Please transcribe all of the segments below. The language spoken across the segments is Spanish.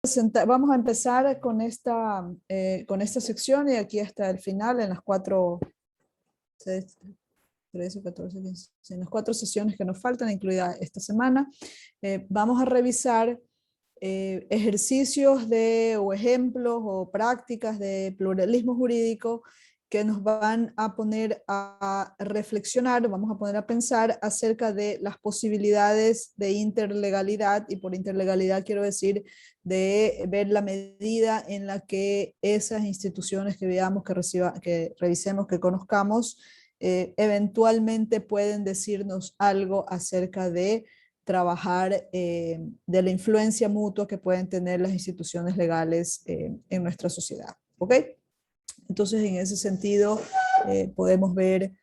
Vamos a empezar con esta sección y aquí hasta el final en las 13, 14, 15, en las 4 sesiones que nos faltan, incluida esta semana. Vamos a revisar ejercicios o ejemplos o prácticas de pluralismo jurídico que nos van a poner a reflexionar, vamos a poner a pensar acerca de las posibilidades de interlegalidad, y por interlegalidad quiero decir de ver la medida en la que esas instituciones que veamos, que revisemos, que conozcamos, eventualmente pueden decirnos algo acerca de trabajar de la influencia mutua que pueden tener las instituciones legales en nuestra sociedad. ¿Ok? Entonces, en ese sentido, podemos ver,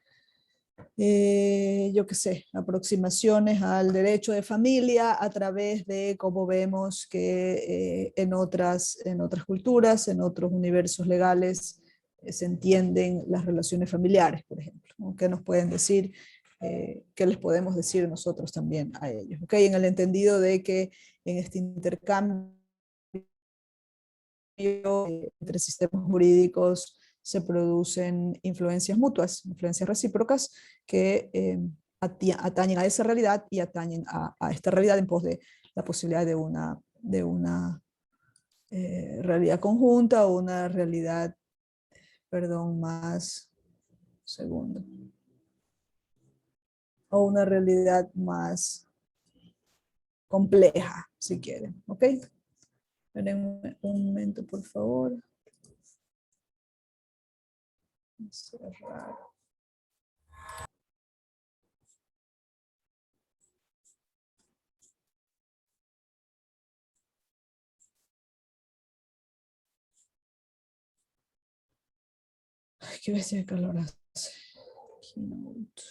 yo qué sé, aproximaciones al derecho de familia a través de cómo vemos que en otras culturas, en otros universos legales, se entienden las relaciones familiares, por ejemplo, ¿no? ¿Qué nos pueden decir? ¿Qué les podemos decir nosotros también a ellos? ¿Ok? En el entendido de que en este intercambio entre sistemas jurídicos se producen influencias mutuas, influencias recíprocas que atañen a esa realidad y atañen a esta realidad en pos de la posibilidad de una realidad conjunta o una realidad, perdón, más, segundo, o una realidad más compleja, si quieren, ¿ok? Esperen un momento, por favor. Cerrar. Ay, qué bestia de calor hace. Keynote.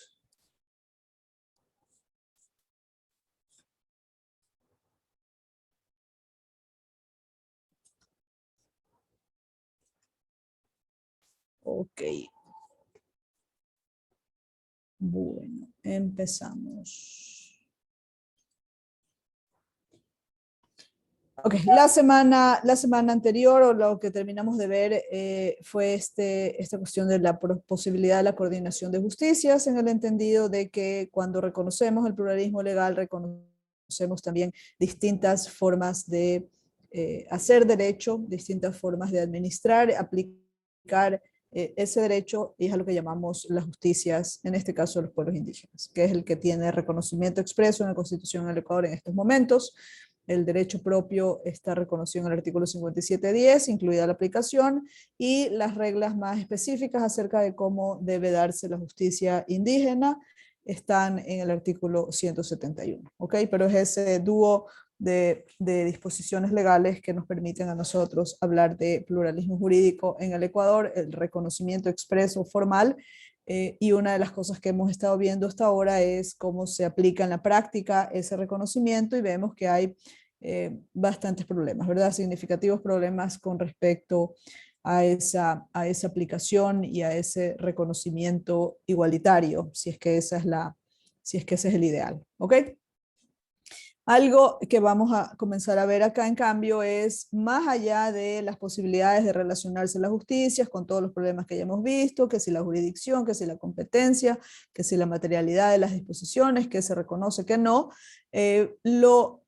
Ok. Bueno, empezamos. Ok, la semana anterior, o lo que terminamos de ver, fue esta cuestión de la posibilidad de la coordinación de justicias, en el entendido de que cuando reconocemos el pluralismo legal, reconocemos también distintas formas de hacer derecho, distintas formas de administrar, aplicar ese derecho, y es a lo que llamamos las justicias, en este caso de los pueblos indígenas, que es el que tiene reconocimiento expreso en la Constitución del Ecuador en estos momentos. El derecho propio está reconocido en el artículo 57.10, incluida la aplicación, y las reglas más específicas acerca de cómo debe darse la justicia indígena están en el artículo 171. ¿Ok? Pero es ese dúo de disposiciones legales que nos permiten a nosotros hablar de pluralismo jurídico en el Ecuador, el reconocimiento expreso formal, y una de las cosas que hemos estado viendo hasta ahora es cómo se aplica en la práctica ese reconocimiento, y vemos que hay bastantes problemas, ¿verdad? Significativos problemas con respecto a esa aplicación y a ese reconocimiento igualitario, si es que ese es el ideal. ¿Ok? Algo que vamos a comenzar a ver acá, en cambio, es más allá de las posibilidades de relacionarse las justicias con todos los problemas que ya hemos visto, que si la jurisdicción, que si la competencia, que si la materialidad de las disposiciones, que se reconoce que no.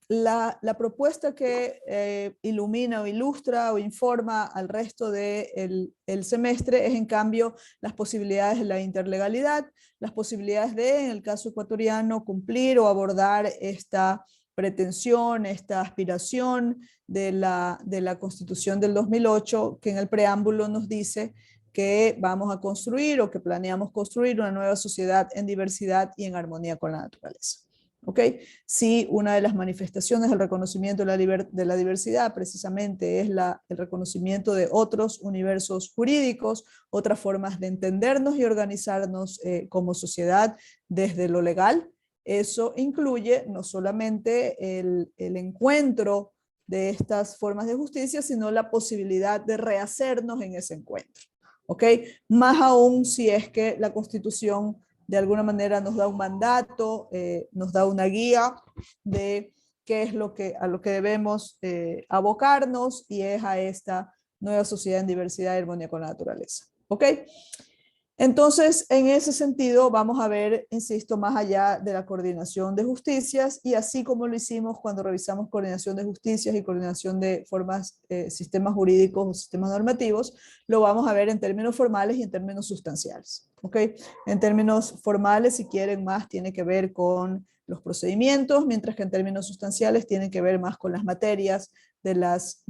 La propuesta que ilumina o ilustra o informa al resto del el semestre es, en cambio, las posibilidades de la interlegalidad, las posibilidades de, en el caso ecuatoriano, cumplir o abordar esta pretensión, esta aspiración de la Constitución del 2008, que en el preámbulo nos dice que vamos a construir o que planeamos construir una nueva sociedad en diversidad y en armonía con la naturaleza. ¿Ok? Si una de las manifestaciones del reconocimiento de la diversidad precisamente es el reconocimiento de otros universos jurídicos, otras formas de entendernos y organizarnos como sociedad desde lo legal, eso incluye no solamente el encuentro de estas formas de justicia, sino la posibilidad de rehacernos en ese encuentro. ¿Ok? Más aún si es que la Constitución de alguna manera nos da un mandato, nos da una guía de qué es a lo que debemos abocarnos, y es a esta nueva sociedad en diversidad y armonía con la naturaleza. ¿Ok? Entonces, en ese sentido, vamos a ver, insisto, más allá de la coordinación de justicias, y así como lo hicimos cuando revisamos coordinación de justicias y coordinación de formas, sistemas jurídicos o sistemas normativos, lo vamos a ver en términos formales y en términos sustanciales. ¿Ok? En términos formales, si quieren más, tiene que ver con los procedimientos, mientras que en términos sustanciales tienen que ver más con las materias de las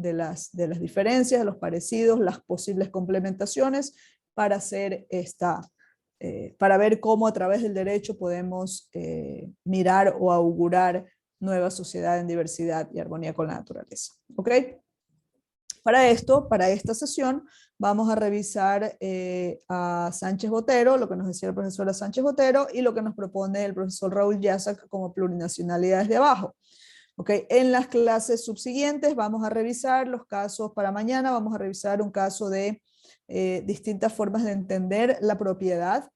diferencias, de los parecidos, las posibles complementaciones, para hacer para ver cómo a través del derecho podemos mirar o augurar nueva sociedad en diversidad y armonía con la naturaleza. ¿Ok? Para esto, para esta sesión, vamos a revisar a Sánchez Botero, lo que nos decía la profesora Sánchez Botero, y lo que nos propone el profesor Raúl Yasak como plurinacionalidades de abajo. Okay. En las clases subsiguientes vamos a revisar los casos. Para mañana vamos a revisar un caso de distintas formas de entender la propiedad,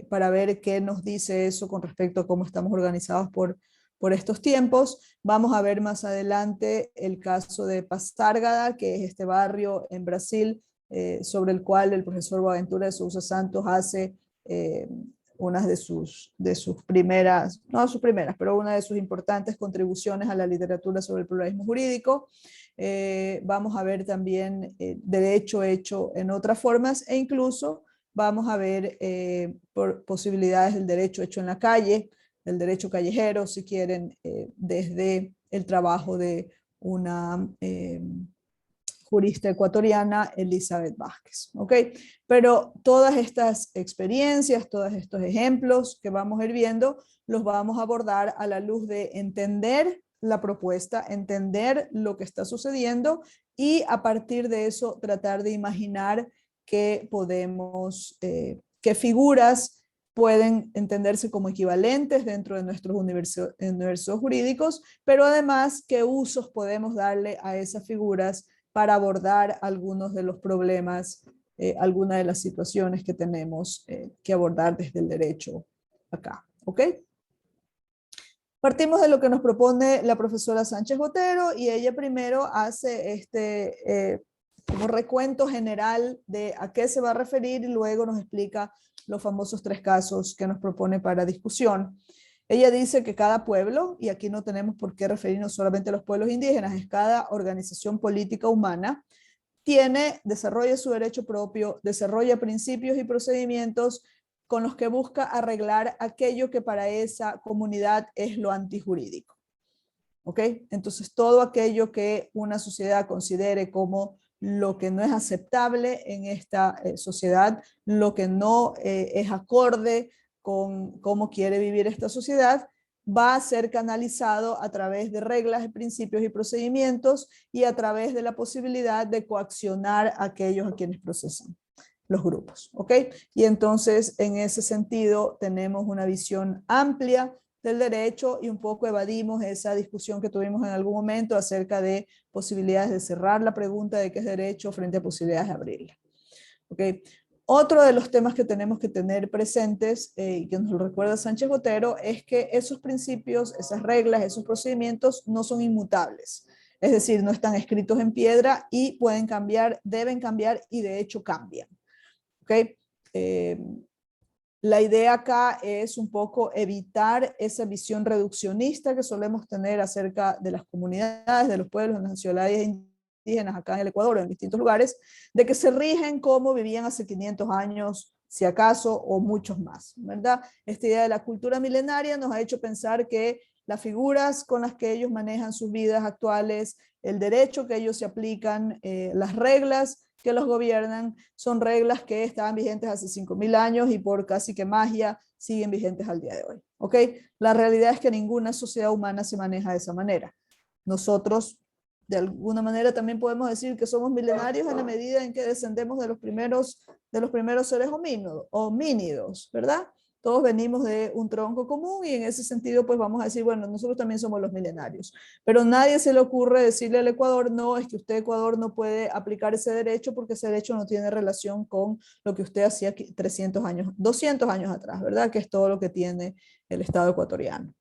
para ver qué nos dice eso con respecto a cómo estamos organizados por estos tiempos. Vamos a ver más adelante el caso de Pasargada, que es este barrio en Brasil, sobre el cual el profesor Boaventura de Sousa Santos hace una de sus primeras, no sus primeras, pero una de sus importantes contribuciones a la literatura sobre el pluralismo jurídico. Vamos a ver también derecho hecho en otras formas, e incluso vamos a ver posibilidades del derecho hecho en la calle, del derecho callejero, si quieren, desde el trabajo de una jurista ecuatoriana, Elizabeth Vázquez. ¿Ok? Pero todas estas experiencias, todos estos ejemplos que vamos a ir viendo, los vamos a abordar a la luz de entender la propuesta, entender lo que está sucediendo, y a partir de eso tratar de imaginar qué qué figuras pueden entenderse como equivalentes dentro de nuestros universos jurídicos, pero además qué usos podemos darle a esas figuras para abordar algunos de los problemas, algunas de las situaciones que tenemos que abordar desde el derecho acá. ¿Ok? Partimos de lo que nos propone la profesora Sánchez Botero, y ella primero hace como recuento general de a qué se va a referir, y luego nos explica los famosos 3 casos que nos propone para discusión. Ella dice que cada pueblo, y aquí no tenemos por qué referirnos solamente a los pueblos indígenas, es cada organización política humana, desarrolla su derecho propio, desarrolla principios y procedimientos con los que busca arreglar aquello que para esa comunidad es lo antijurídico. ¿Ok? Entonces, todo aquello que una sociedad considere como lo que no es aceptable en esta sociedad, lo que no es acorde con cómo quiere vivir esta sociedad, va a ser canalizado a través de reglas, principios y procedimientos, y a través de la posibilidad de coaccionar a aquellos a quienes procesan los grupos. ¿Ok? Y entonces, en ese sentido, tenemos una visión amplia del derecho, y un poco evadimos esa discusión que tuvimos en algún momento acerca de posibilidades de cerrar la pregunta de qué es derecho frente a posibilidades de abrirla. ¿Ok? Otro de los temas que tenemos que tener presentes, y que nos lo recuerda Sánchez Botero, es que esos principios, esas reglas, esos procedimientos no son inmutables. Es decir, no están escritos en piedra y pueden cambiar, deben cambiar, y de hecho cambian. ¿Ok? La idea acá es un poco evitar esa visión reduccionista que solemos tener acerca de las comunidades, de los pueblos, de las nacionalidades indígenas acá en el Ecuador, en distintos lugares, de que se rigen como vivían hace 500 años, si acaso, o muchos más, ¿verdad? Esta idea de la cultura milenaria nos ha hecho pensar que las figuras con las que ellos manejan sus vidas actuales, el derecho que ellos se aplican, las reglas que los gobiernan, son reglas que estaban vigentes hace 5.000 años y por casi que magia siguen vigentes al día de hoy. ¿Ok? La realidad es que ninguna sociedad humana se maneja de esa manera. Nosotros, de alguna manera, también podemos decir que somos milenarios en la medida en que descendemos de los primeros seres homínidos, ¿verdad? Todos venimos de un tronco común, y en ese sentido pues vamos a decir, bueno, nosotros también somos los milenarios. Pero nadie se le ocurre decirle al Ecuador, no, es que usted Ecuador no puede aplicar ese derecho porque ese derecho no tiene relación con lo que usted hacía 300 años, 200 años atrás, ¿verdad? Que es todo lo que tiene el Estado ecuatoriano.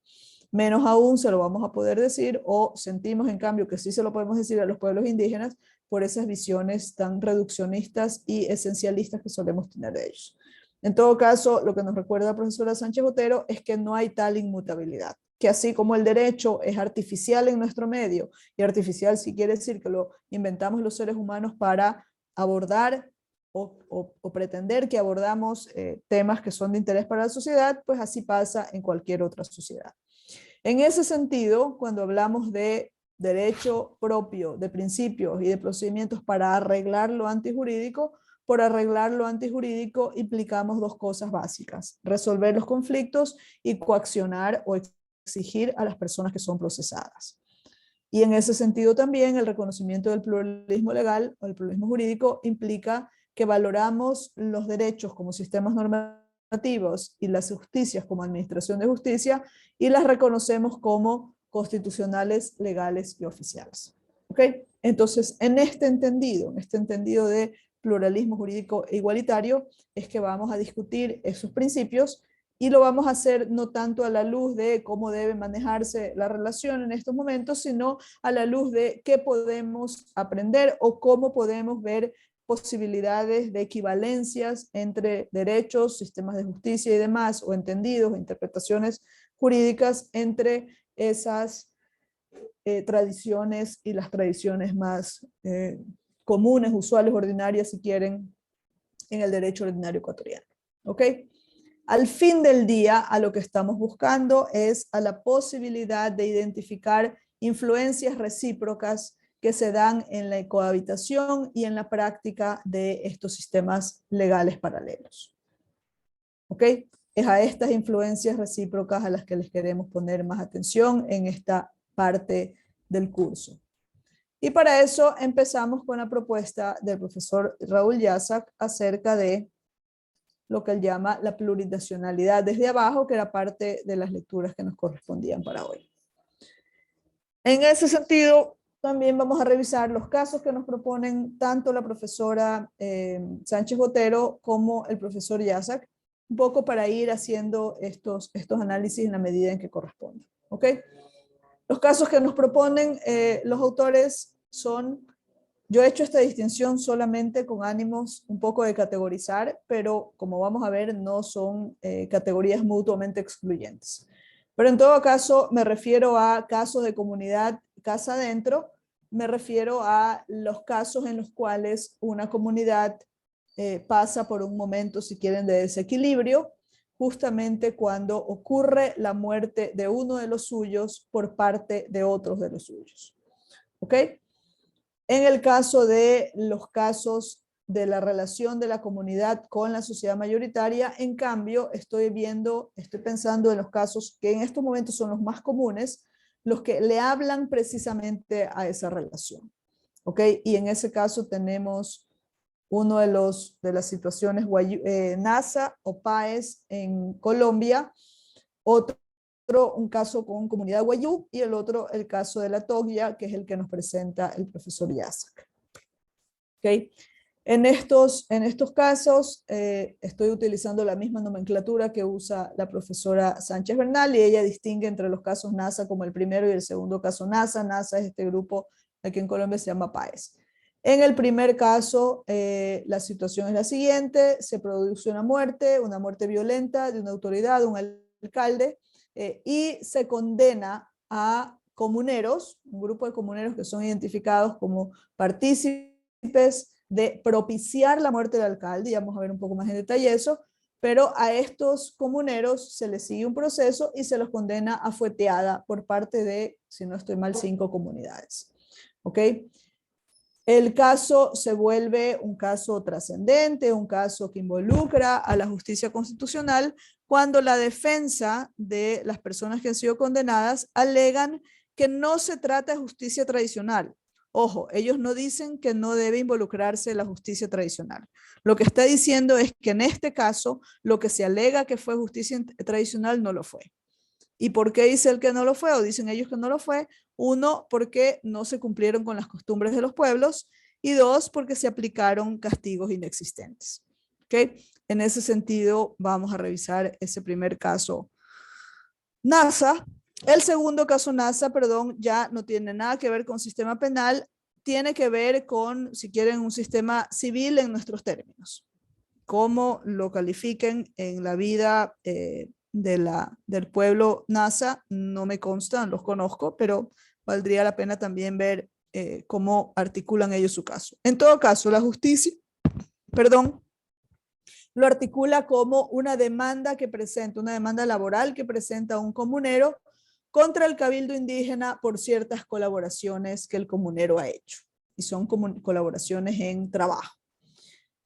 Menos aún se lo vamos a poder decir, o sentimos en cambio que sí se lo podemos decir a los pueblos indígenas por esas visiones tan reduccionistas y esencialistas que solemos tener de ellos. En todo caso, lo que nos recuerda la profesora Sánchez Botero es que no hay tal inmutabilidad, que así como el derecho es artificial en nuestro medio, y artificial sí quiere decir que lo inventamos los seres humanos para abordar o pretender que abordamos temas que son de interés para la sociedad, pues así pasa en cualquier otra sociedad. En ese sentido, cuando hablamos de derecho propio, de principios y de procedimientos para arreglar lo antijurídico, por arreglar lo antijurídico implicamos dos cosas básicas: resolver los conflictos y coaccionar o exigir a las personas que son procesadas. Y en ese sentido también el reconocimiento del pluralismo legal o el pluralismo jurídico implica que valoramos los derechos como sistemas normativos y las justicias como administración de justicia, y las reconocemos como constitucionales, legales y oficiales. ¿Ok? Entonces, en este entendido de pluralismo jurídico e igualitario, es que vamos a discutir esos principios, y lo vamos a hacer no tanto a la luz de cómo debe manejarse la relación en estos momentos, sino a la luz de qué podemos aprender o cómo podemos ver posibilidades de equivalencias entre derechos, sistemas de justicia y demás, o entendidos, interpretaciones jurídicas entre esas tradiciones y las tradiciones más comunes, usuales, ordinarias, si quieren, en el derecho ordinario ecuatoriano. ¿Ok? Al fin del día, a lo que estamos buscando es a la posibilidad de identificar influencias recíprocas que se dan en la cohabitación y en la práctica de estos sistemas legales paralelos. ¿Ok? Es a estas influencias recíprocas a las que les queremos poner más atención en esta parte del curso. Y para eso empezamos con la propuesta del profesor Raúl Yaszak acerca de lo que él llama la plurinacionalidad desde abajo, que era parte de las lecturas que nos correspondían para hoy. En ese sentido, también vamos a revisar los casos que nos proponen tanto la profesora Sánchez Botero como el profesor Yaszak, un poco para ir haciendo estos análisis en la medida en que corresponde. ¿Ok? Los casos que nos proponen los autores son... Yo he hecho esta distinción solamente con ánimos un poco de categorizar, pero como vamos a ver, no son categorías mutuamente excluyentes. Pero en todo caso, me refiero a casos de comunidad casa adentro, me refiero a los casos en los cuales una comunidad pasa por un momento, si quieren, de desequilibrio, justamente cuando ocurre la muerte de uno de los suyos por parte de otros de los suyos. ¿Ok? En el caso de los casos de la relación de la comunidad con la sociedad mayoritaria, en cambio, estoy pensando en los casos que en estos momentos son los más comunes, los que le hablan precisamente a esa relación. ¿Ok? Y en ese caso tenemos uno de las situaciones NASA o PAES en Colombia, otro un caso con comunidad Wayuu, y el otro el caso de la Togya, que es el que nos presenta el profesor Yaszak. ¿Okay? En estos casos estoy utilizando la misma nomenclatura que usa la profesora Sánchez Bernal, y ella distingue entre los casos NASA como el primero y el segundo caso NASA. NASA es este grupo aquí en Colombia se llama PAES. En el primer caso, la situación es la siguiente: se produce una muerte violenta de una autoridad, de un alcalde, y se condena a comuneros, un grupo de comuneros que son identificados como partícipes de propiciar la muerte del alcalde, y vamos a ver un poco más en detalle eso, pero a estos comuneros se les sigue un proceso y se los condena a fueteada por parte de, si no estoy mal, 5 comunidades. ¿Ok? El caso se vuelve un caso trascendente, un caso que involucra a la justicia constitucional, cuando la defensa de las personas que han sido condenadas alegan que no se trata de justicia tradicional. Ojo, ellos no dicen que no debe involucrarse la justicia tradicional. Lo que está diciendo es que en este caso, lo que se alega que fue justicia tradicional no lo fue. ¿Y por qué dice el que no lo fue? O dicen ellos que no lo fue. Uno, porque no se cumplieron con las costumbres de los pueblos, y dos, porque se aplicaron castigos inexistentes. ¿Okay? En ese sentido, vamos a revisar ese primer caso NASA. El segundo caso NASA, perdón, ya no tiene nada que ver con sistema penal, tiene que ver con, si quieren, un sistema civil en nuestros términos. Cómo lo califiquen en la vida del pueblo NASA, no me consta, no los conozco, pero valdría la pena también ver cómo articulan ellos su caso. En todo caso, la justicia, perdón, lo articula como una demanda que presenta, una demanda laboral que presenta un comunero contra el cabildo indígena por ciertas colaboraciones que el comunero ha hecho. Y son colaboraciones en trabajo.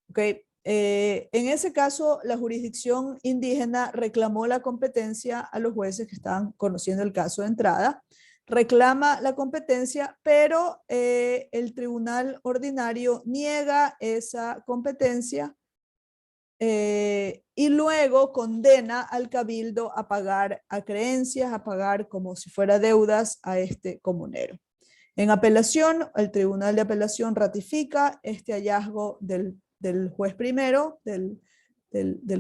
¿Okay? En ese caso, la jurisdicción indígena reclamó la competencia a los jueces que estaban conociendo el caso de entrada, reclama la competencia, pero el tribunal ordinario niega esa competencia y luego condena al cabildo a pagar acreencias, a pagar como si fuera deudas a este comunero. En apelación, el Tribunal de Apelación ratifica este hallazgo del juez primero, del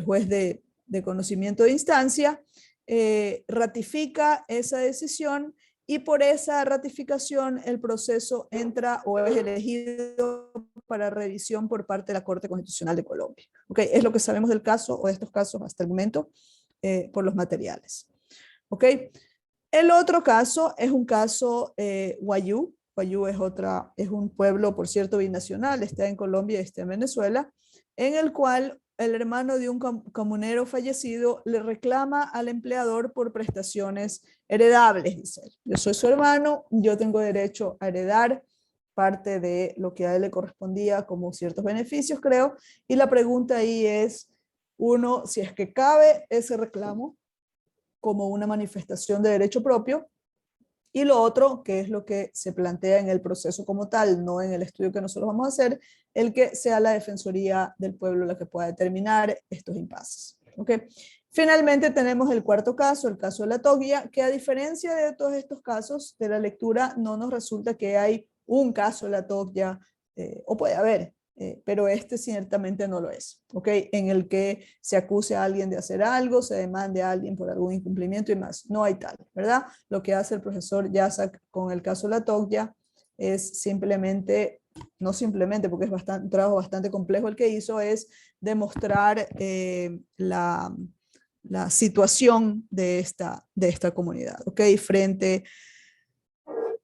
juez de conocimiento de instancia, ratifica esa decisión y por esa ratificación el proceso entra o es elegido para revisión por parte de la Corte Constitucional de Colombia. ¿Okay? Es lo que sabemos del caso o de estos casos hasta el momento por los materiales. ¿Okay? El otro caso es un caso Wayuu. Wayuu es un pueblo, por cierto, binacional, está en Colombia y está en Venezuela, en el cual el hermano de un comunero fallecido le reclama al empleador por prestaciones heredables, dice él. Yo soy su hermano, yo tengo derecho a heredar parte de lo que a él le correspondía como ciertos beneficios, creo, y la pregunta ahí es, uno, si es que cabe ese reclamo como una manifestación de derecho propio, y lo otro, que es lo que se plantea en el proceso como tal, no en el estudio que nosotros vamos a hacer, el que sea la Defensoría del Pueblo la que pueda determinar estos impases. ¿Okay? Finalmente tenemos el cuarto caso, el caso de la Togia, que a diferencia de todos estos casos de la lectura, no nos resulta que hay un caso de la Togia, o puede haber, pero este ciertamente no lo es, ¿ok? En el que se acuse a alguien de hacer algo, se demande a alguien por algún incumplimiento y más. No hay tal, ¿verdad? Lo que hace el profesor Yasak con el caso de la Togia es simplemente, no simplemente porque es un trabajo bastante complejo el que hizo, es demostrar la situación de esta comunidad, ¿ok? Frente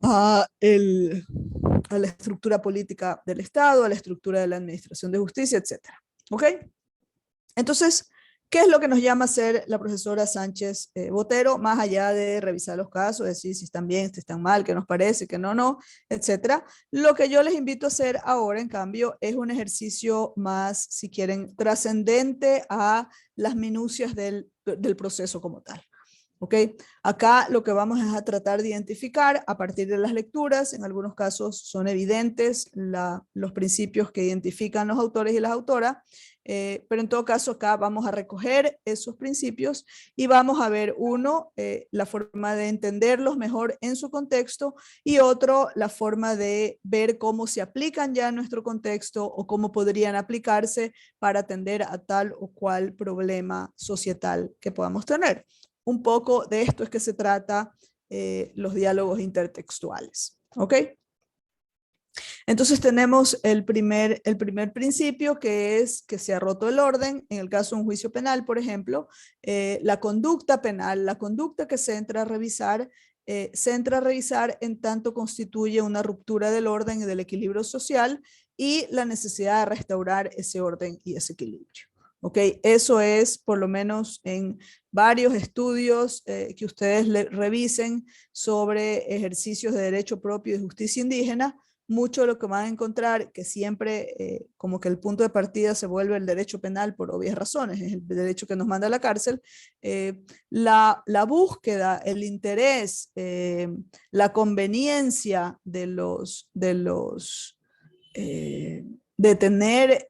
a la estructura política del Estado, a la estructura de la administración de justicia, etcétera. ¿Ok? Entonces, ¿qué es lo que nos llama a hacer la profesora Sánchez Botero, más allá de revisar los casos, decir si están bien, si están mal, qué nos parece, qué no, etcétera? Lo que yo les invito a hacer ahora, en cambio, es un ejercicio más, si quieren, trascendente a las minucias del proceso como tal. ¿Ok? Acá lo que vamos es a tratar de identificar a partir de las lecturas, en algunos casos son evidentes los principios que identifican los autores y las autoras, pero en todo caso acá vamos a recoger esos principios y vamos a ver uno, la forma de entenderlos mejor en su contexto y otro, la forma de ver cómo se aplican ya en nuestro contexto o cómo podrían aplicarse para atender a tal o cual problema societal que podamos tener. Un poco de esto es que se trata los diálogos intertextuales. ¿Ok? Entonces tenemos el primer principio, que es que se ha roto el orden. En el caso de un juicio penal, por ejemplo, la conducta penal, la conducta que se entra a revisar en tanto constituye una ruptura del orden y del equilibrio social y la necesidad de restaurar ese orden y ese equilibrio. ¿Ok? Eso es, por lo menos en varios estudios que ustedes revisen sobre ejercicios de derecho propio y de justicia indígena, mucho de lo que van a encontrar, que siempre como que el punto de partida se vuelve el derecho penal por obvias razones, es el derecho que nos manda a la cárcel, la búsqueda, el interés, la conveniencia de tener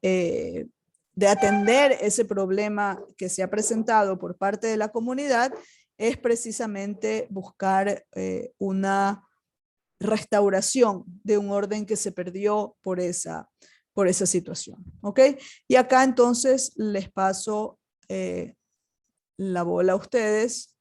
de atender ese problema que se ha presentado por parte de la comunidad es precisamente buscar una restauración de un orden que se perdió por esa situación. ¿Ok? Y acá entonces les paso la bola a ustedes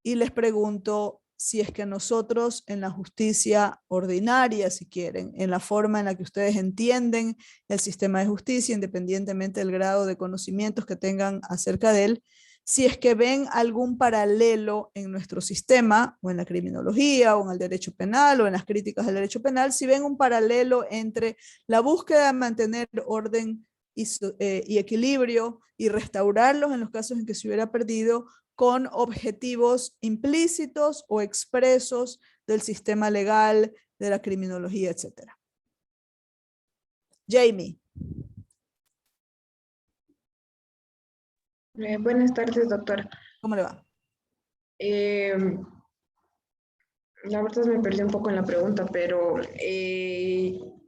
y les pregunto si es que nosotros en la justicia ordinaria, si quieren, en la forma en la que ustedes entienden el sistema de justicia, independientemente del grado de conocimientos que tengan acerca de él, si es que ven algún paralelo en nuestro sistema, o en la criminología, o en el derecho penal, o en las críticas del derecho penal, si ven un paralelo entre la búsqueda de mantener orden y equilibrio y restaurarlos en los casos en que se hubiera perdido, con objetivos implícitos o expresos del sistema legal, de la criminología, etc. Jamie. Buenas tardes, doctora. ¿Cómo le va? Eh, la verdad me perdí un poco en la pregunta, pero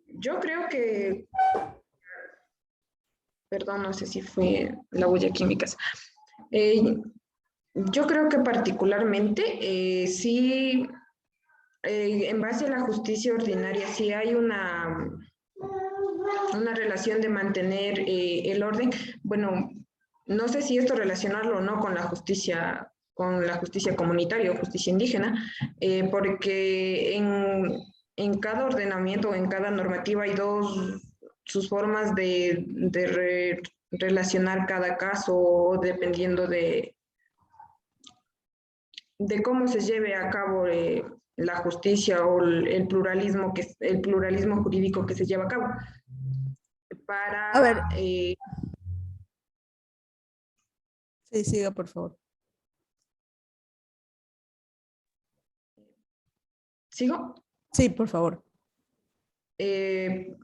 yo creo que, perdón, no sé si fue la bulla aquí en mi casa. Eh, yo creo que particularmente, sí, en base a la justicia ordinaria, sí hay una relación de mantener el orden. Bueno, no sé si esto relacionarlo o no con la justicia comunitaria o justicia indígena, porque en cada ordenamiento o en cada normativa hay sus formas de relacionar cada caso dependiendo de cómo se lleve a cabo la justicia o el pluralismo jurídico que se lleva a cabo. A ver, Para sí, siga, por favor. ¿Sigo? Sí, por favor. Eh,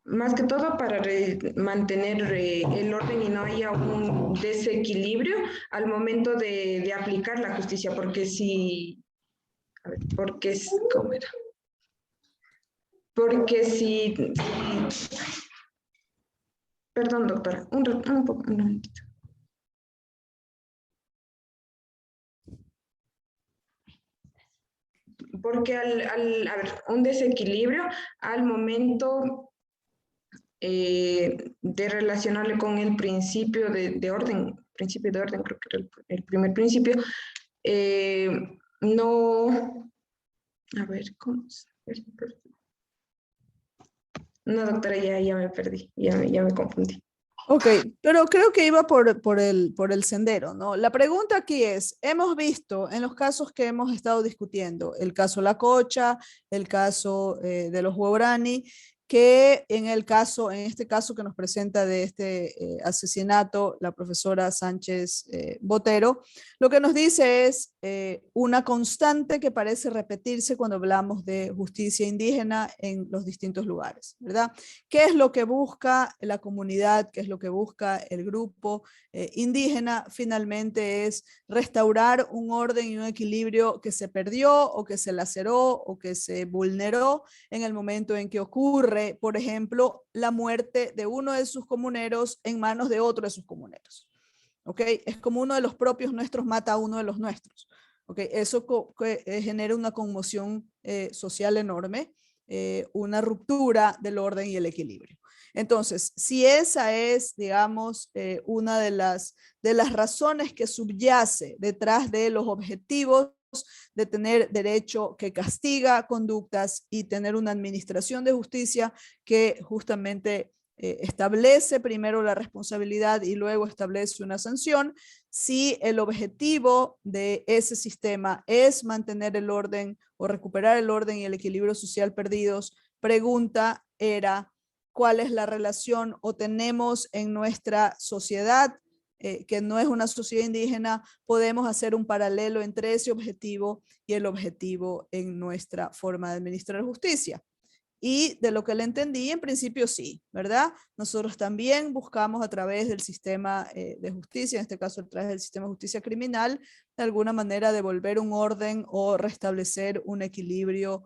Más que todo para mantener el orden y no haya un desequilibrio al momento de aplicar la justicia, porque si, a ver, porque es, ¿cómo era? Porque perdón, doctora, un momentito. Porque a ver, un desequilibrio al momento de relacionarle con el principio de orden, creo que era el primer principio, eh, no, a ver, ¿cómo se? No, doctora, ya me perdí, ya me confundí. Ok, pero creo que iba por el sendero, ¿no? La pregunta aquí es, hemos visto en los casos que hemos estado discutiendo, el caso La Cocha, el caso de los Huaurani, que en este caso que nos presenta de este asesinato, la profesora Sánchez Botero, lo que nos dice es una constante que parece repetirse cuando hablamos de justicia indígena en los distintos lugares, ¿verdad? ¿Qué es lo que busca la comunidad? ¿Qué es lo que busca el grupo indígena? Finalmente es restaurar un orden y un equilibrio que se perdió o que se laceró o que se vulneró en el momento en que ocurre, por ejemplo, la muerte de uno de sus comuneros en manos de otro de sus comuneros. ¿Ok? Es como uno de los propios nuestros mata a uno de los nuestros. ¿Ok? Eso genera una conmoción social enorme, una ruptura del orden y el equilibrio. Entonces, si esa es, digamos, una de las razones que subyace detrás de los objetivos de tener derecho que castiga conductas y tener una administración de justicia que justamente establece primero la responsabilidad y luego establece una sanción, si el objetivo de ese sistema es mantener el orden o recuperar el orden y el equilibrio social perdidos, pregunta era, ¿cuál es la relación o tenemos en nuestra sociedad, que no es una sociedad indígena, podemos hacer un paralelo entre ese objetivo y el objetivo en nuestra forma de administrar justicia? Y de lo que le entendí, en principio sí, ¿verdad? Nosotros también buscamos a través del sistema de justicia, en este caso a través del sistema de justicia criminal, de alguna manera devolver un orden o restablecer un equilibrio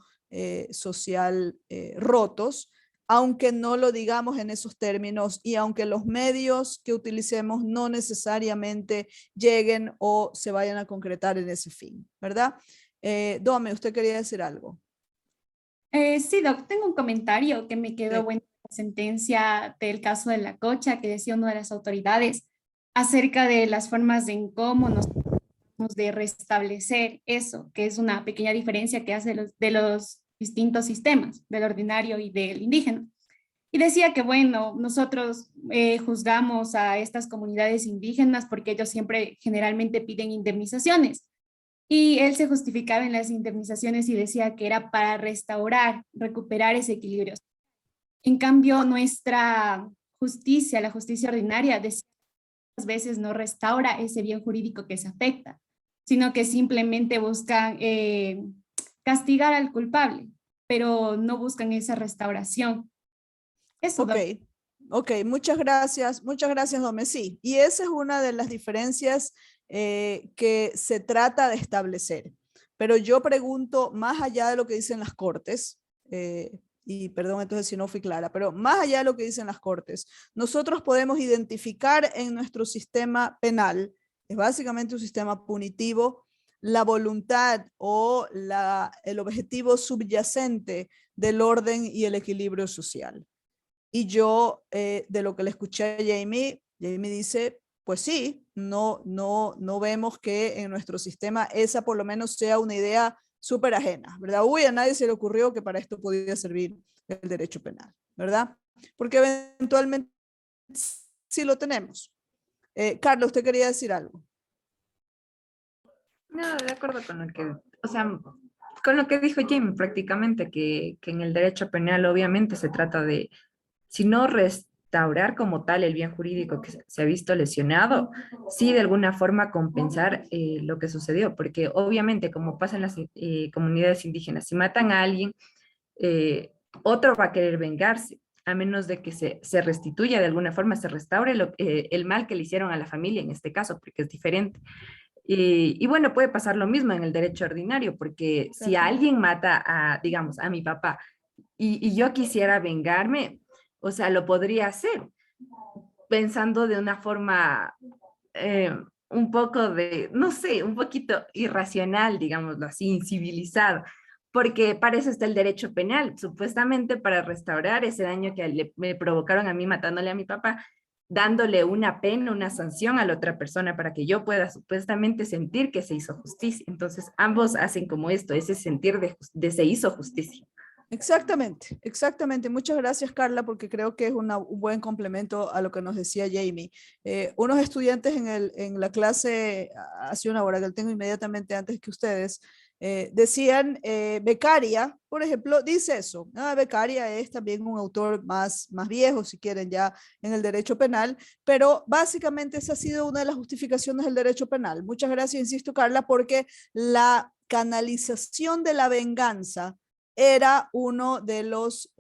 social rotos, aunque no lo digamos en esos términos y aunque los medios que utilicemos no necesariamente lleguen o se vayan a concretar en ese fin, ¿verdad? Dome, usted quería decir algo. Sí, Doc, tengo un comentario que me quedó Sí. bueno, la sentencia del caso de La Cocha que decía una de las autoridades acerca de las formas en cómo nos de restablecer eso, que es una pequeña diferencia que hace de los distintos sistemas, del ordinario y del indígena. Y decía que, bueno, nosotros juzgamos a estas comunidades indígenas porque ellos siempre generalmente piden indemnizaciones. Y él se justificaba en las indemnizaciones y decía que era para restaurar, recuperar ese equilibrio. En cambio, nuestra justicia, la justicia ordinaria, muchas veces no restaura ese bien jurídico que se afecta, sino que simplemente buscan castigar al culpable, pero no buscan esa restauración. Eso, Ok, ok, muchas gracias, Dome. Sí, y esa es una de las diferencias que se trata de establecer. Pero yo pregunto, más allá de lo que dicen las cortes, y perdón entonces si no fui clara, pero más allá de lo que dicen las cortes, nosotros podemos identificar en nuestro sistema penal, es básicamente un sistema punitivo, la voluntad o el objetivo subyacente del orden y el equilibrio social. Y yo, de lo que le escuché a Jamie dice, pues sí, no vemos que en nuestro sistema esa por lo menos sea una idea súper ajena, ¿verdad? Uy, a nadie se le ocurrió que para esto podía servir el derecho penal, ¿verdad? Porque eventualmente sí lo tenemos. Carlos, ¿usted quería decir algo? No, de acuerdo con lo que, o sea, con lo que dijo Jamie prácticamente, que en el derecho penal obviamente se trata de, si no restaurar como tal el bien jurídico que se ha visto lesionado, sí de alguna forma compensar lo que sucedió, porque obviamente como pasa en las comunidades indígenas, si matan a alguien, otro va a querer vengarse, a menos de que se restituya de alguna forma, se restaure el mal que le hicieron a la familia en este caso, porque es diferente. Y bueno, puede pasar lo mismo en el derecho ordinario, porque si alguien mata a, digamos, a mi papá y yo quisiera vengarme, o sea, lo podría hacer, pensando de una forma un poco de, no sé, un poquito irracional, digámoslo así, incivilizado, porque para eso está el derecho penal, supuestamente para restaurar ese daño que me provocaron a mí matándole a mi papá, dándole una pena, una sanción a la otra persona para que yo pueda supuestamente sentir que se hizo justicia. Entonces, ambos hacen como esto, ese sentir de se hizo justicia. Exactamente, exactamente. Muchas gracias, Carla, porque creo que es un buen complemento a lo que nos decía Jamie. Unos estudiantes en la clase hace una hora que tengo inmediatamente antes que ustedes, decían, Beccaria, por ejemplo, dice eso. Beccaria es también un autor más viejo, si quieren, ya en el derecho penal, pero básicamente esa ha sido una de las justificaciones del derecho penal. Muchas gracias, insisto, Carla, porque la canalización de la venganza era uno de los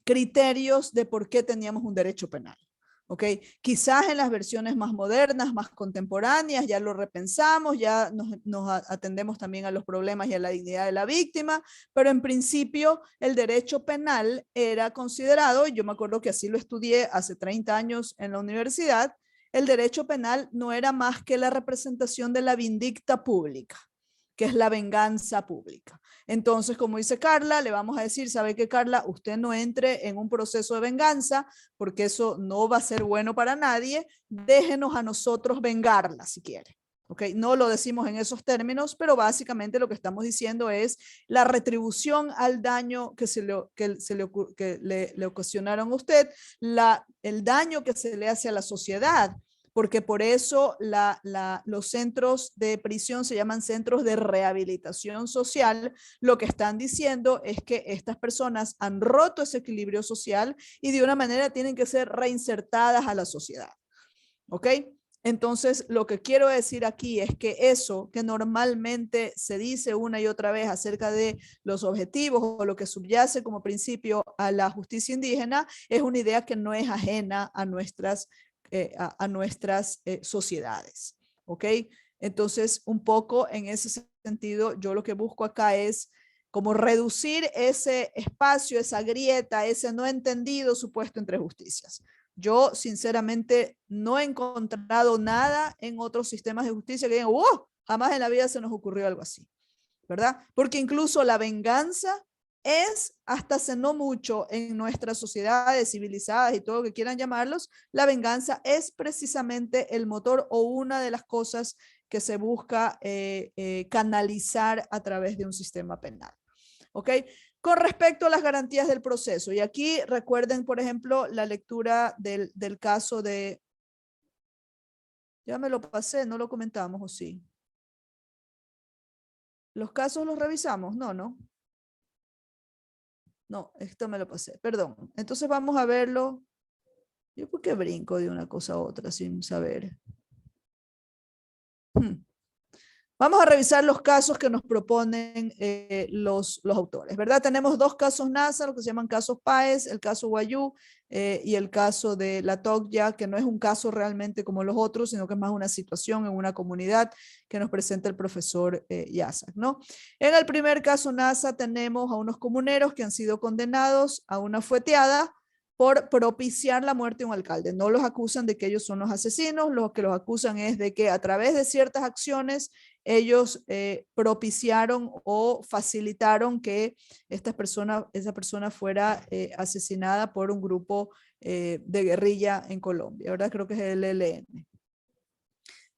criterios de por qué teníamos un derecho penal. ¿Ok? Quizás en las versiones más modernas, más contemporáneas, ya lo repensamos, ya nos atendemos también a los problemas y a la dignidad de la víctima, pero en principio el derecho penal era considerado, y yo me acuerdo que así lo estudié hace 30 años en la universidad, el derecho penal no era más que la representación de la vindicta pública, que es la venganza pública. Entonces, como dice Carla, le vamos a decir, ¿sabe qué, Carla? Usted no entre en un proceso de venganza, porque eso no va a ser bueno para nadie. Déjenos a nosotros vengarla, si quiere. ¿Okay? No lo decimos en esos términos, pero básicamente lo que estamos diciendo es la retribución al daño que le ocasionaron a usted, el daño que se le hace a la sociedad, porque por eso los centros de prisión se llaman centros de rehabilitación social. Lo que están diciendo es que estas personas han roto ese equilibrio social y de una manera tienen que ser reinsertadas a la sociedad. ¿Ok? Entonces, lo que quiero decir aquí es que eso que normalmente se dice una y otra vez acerca de los objetivos o lo que subyace como principio a la justicia indígena es una idea que no es ajena a nuestras sociedades, ¿ok? Entonces, un poco en ese sentido, yo lo que busco acá es como reducir ese espacio, esa grieta, ese no entendido supuesto entre justicias. Yo, sinceramente, no he encontrado nada en otros sistemas de justicia que digan, ¡oh! Jamás en la vida se nos ocurrió algo así, ¿verdad? Porque incluso la venganza es, hasta hace no mucho en nuestras sociedades civilizadas y todo lo que quieran llamarlos, la venganza es precisamente el motor o una de las cosas que se busca canalizar a través de un sistema penal. ¿Ok? Con respecto a las garantías del proceso, y aquí recuerden, por ejemplo, la lectura del caso de... Ya me lo pasé, no lo comentamos, ¿o sí? ¿Los casos los revisamos? No, no. No, esto me lo pasé, perdón. Entonces vamos a verlo. Yo por qué brinco de una cosa a otra sin saber. Vamos a revisar los casos que nos proponen los autores, ¿verdad? Tenemos dos casos NASA, lo que se llaman casos PAES, el caso Guayú y el caso de la Togya, que no es un caso realmente como los otros, sino que es más una situación en una comunidad que nos presenta el profesor Yasak, ¿no? En el primer caso NASA tenemos a unos comuneros que han sido condenados a una fueteada por propiciar la muerte de un alcalde. No los acusan de que ellos son los asesinos, lo que los acusan es de que a través de ciertas acciones ellos propiciaron o facilitaron que esa persona fuera asesinada por un grupo de guerrilla en Colombia, ¿verdad? Creo que es el ELN.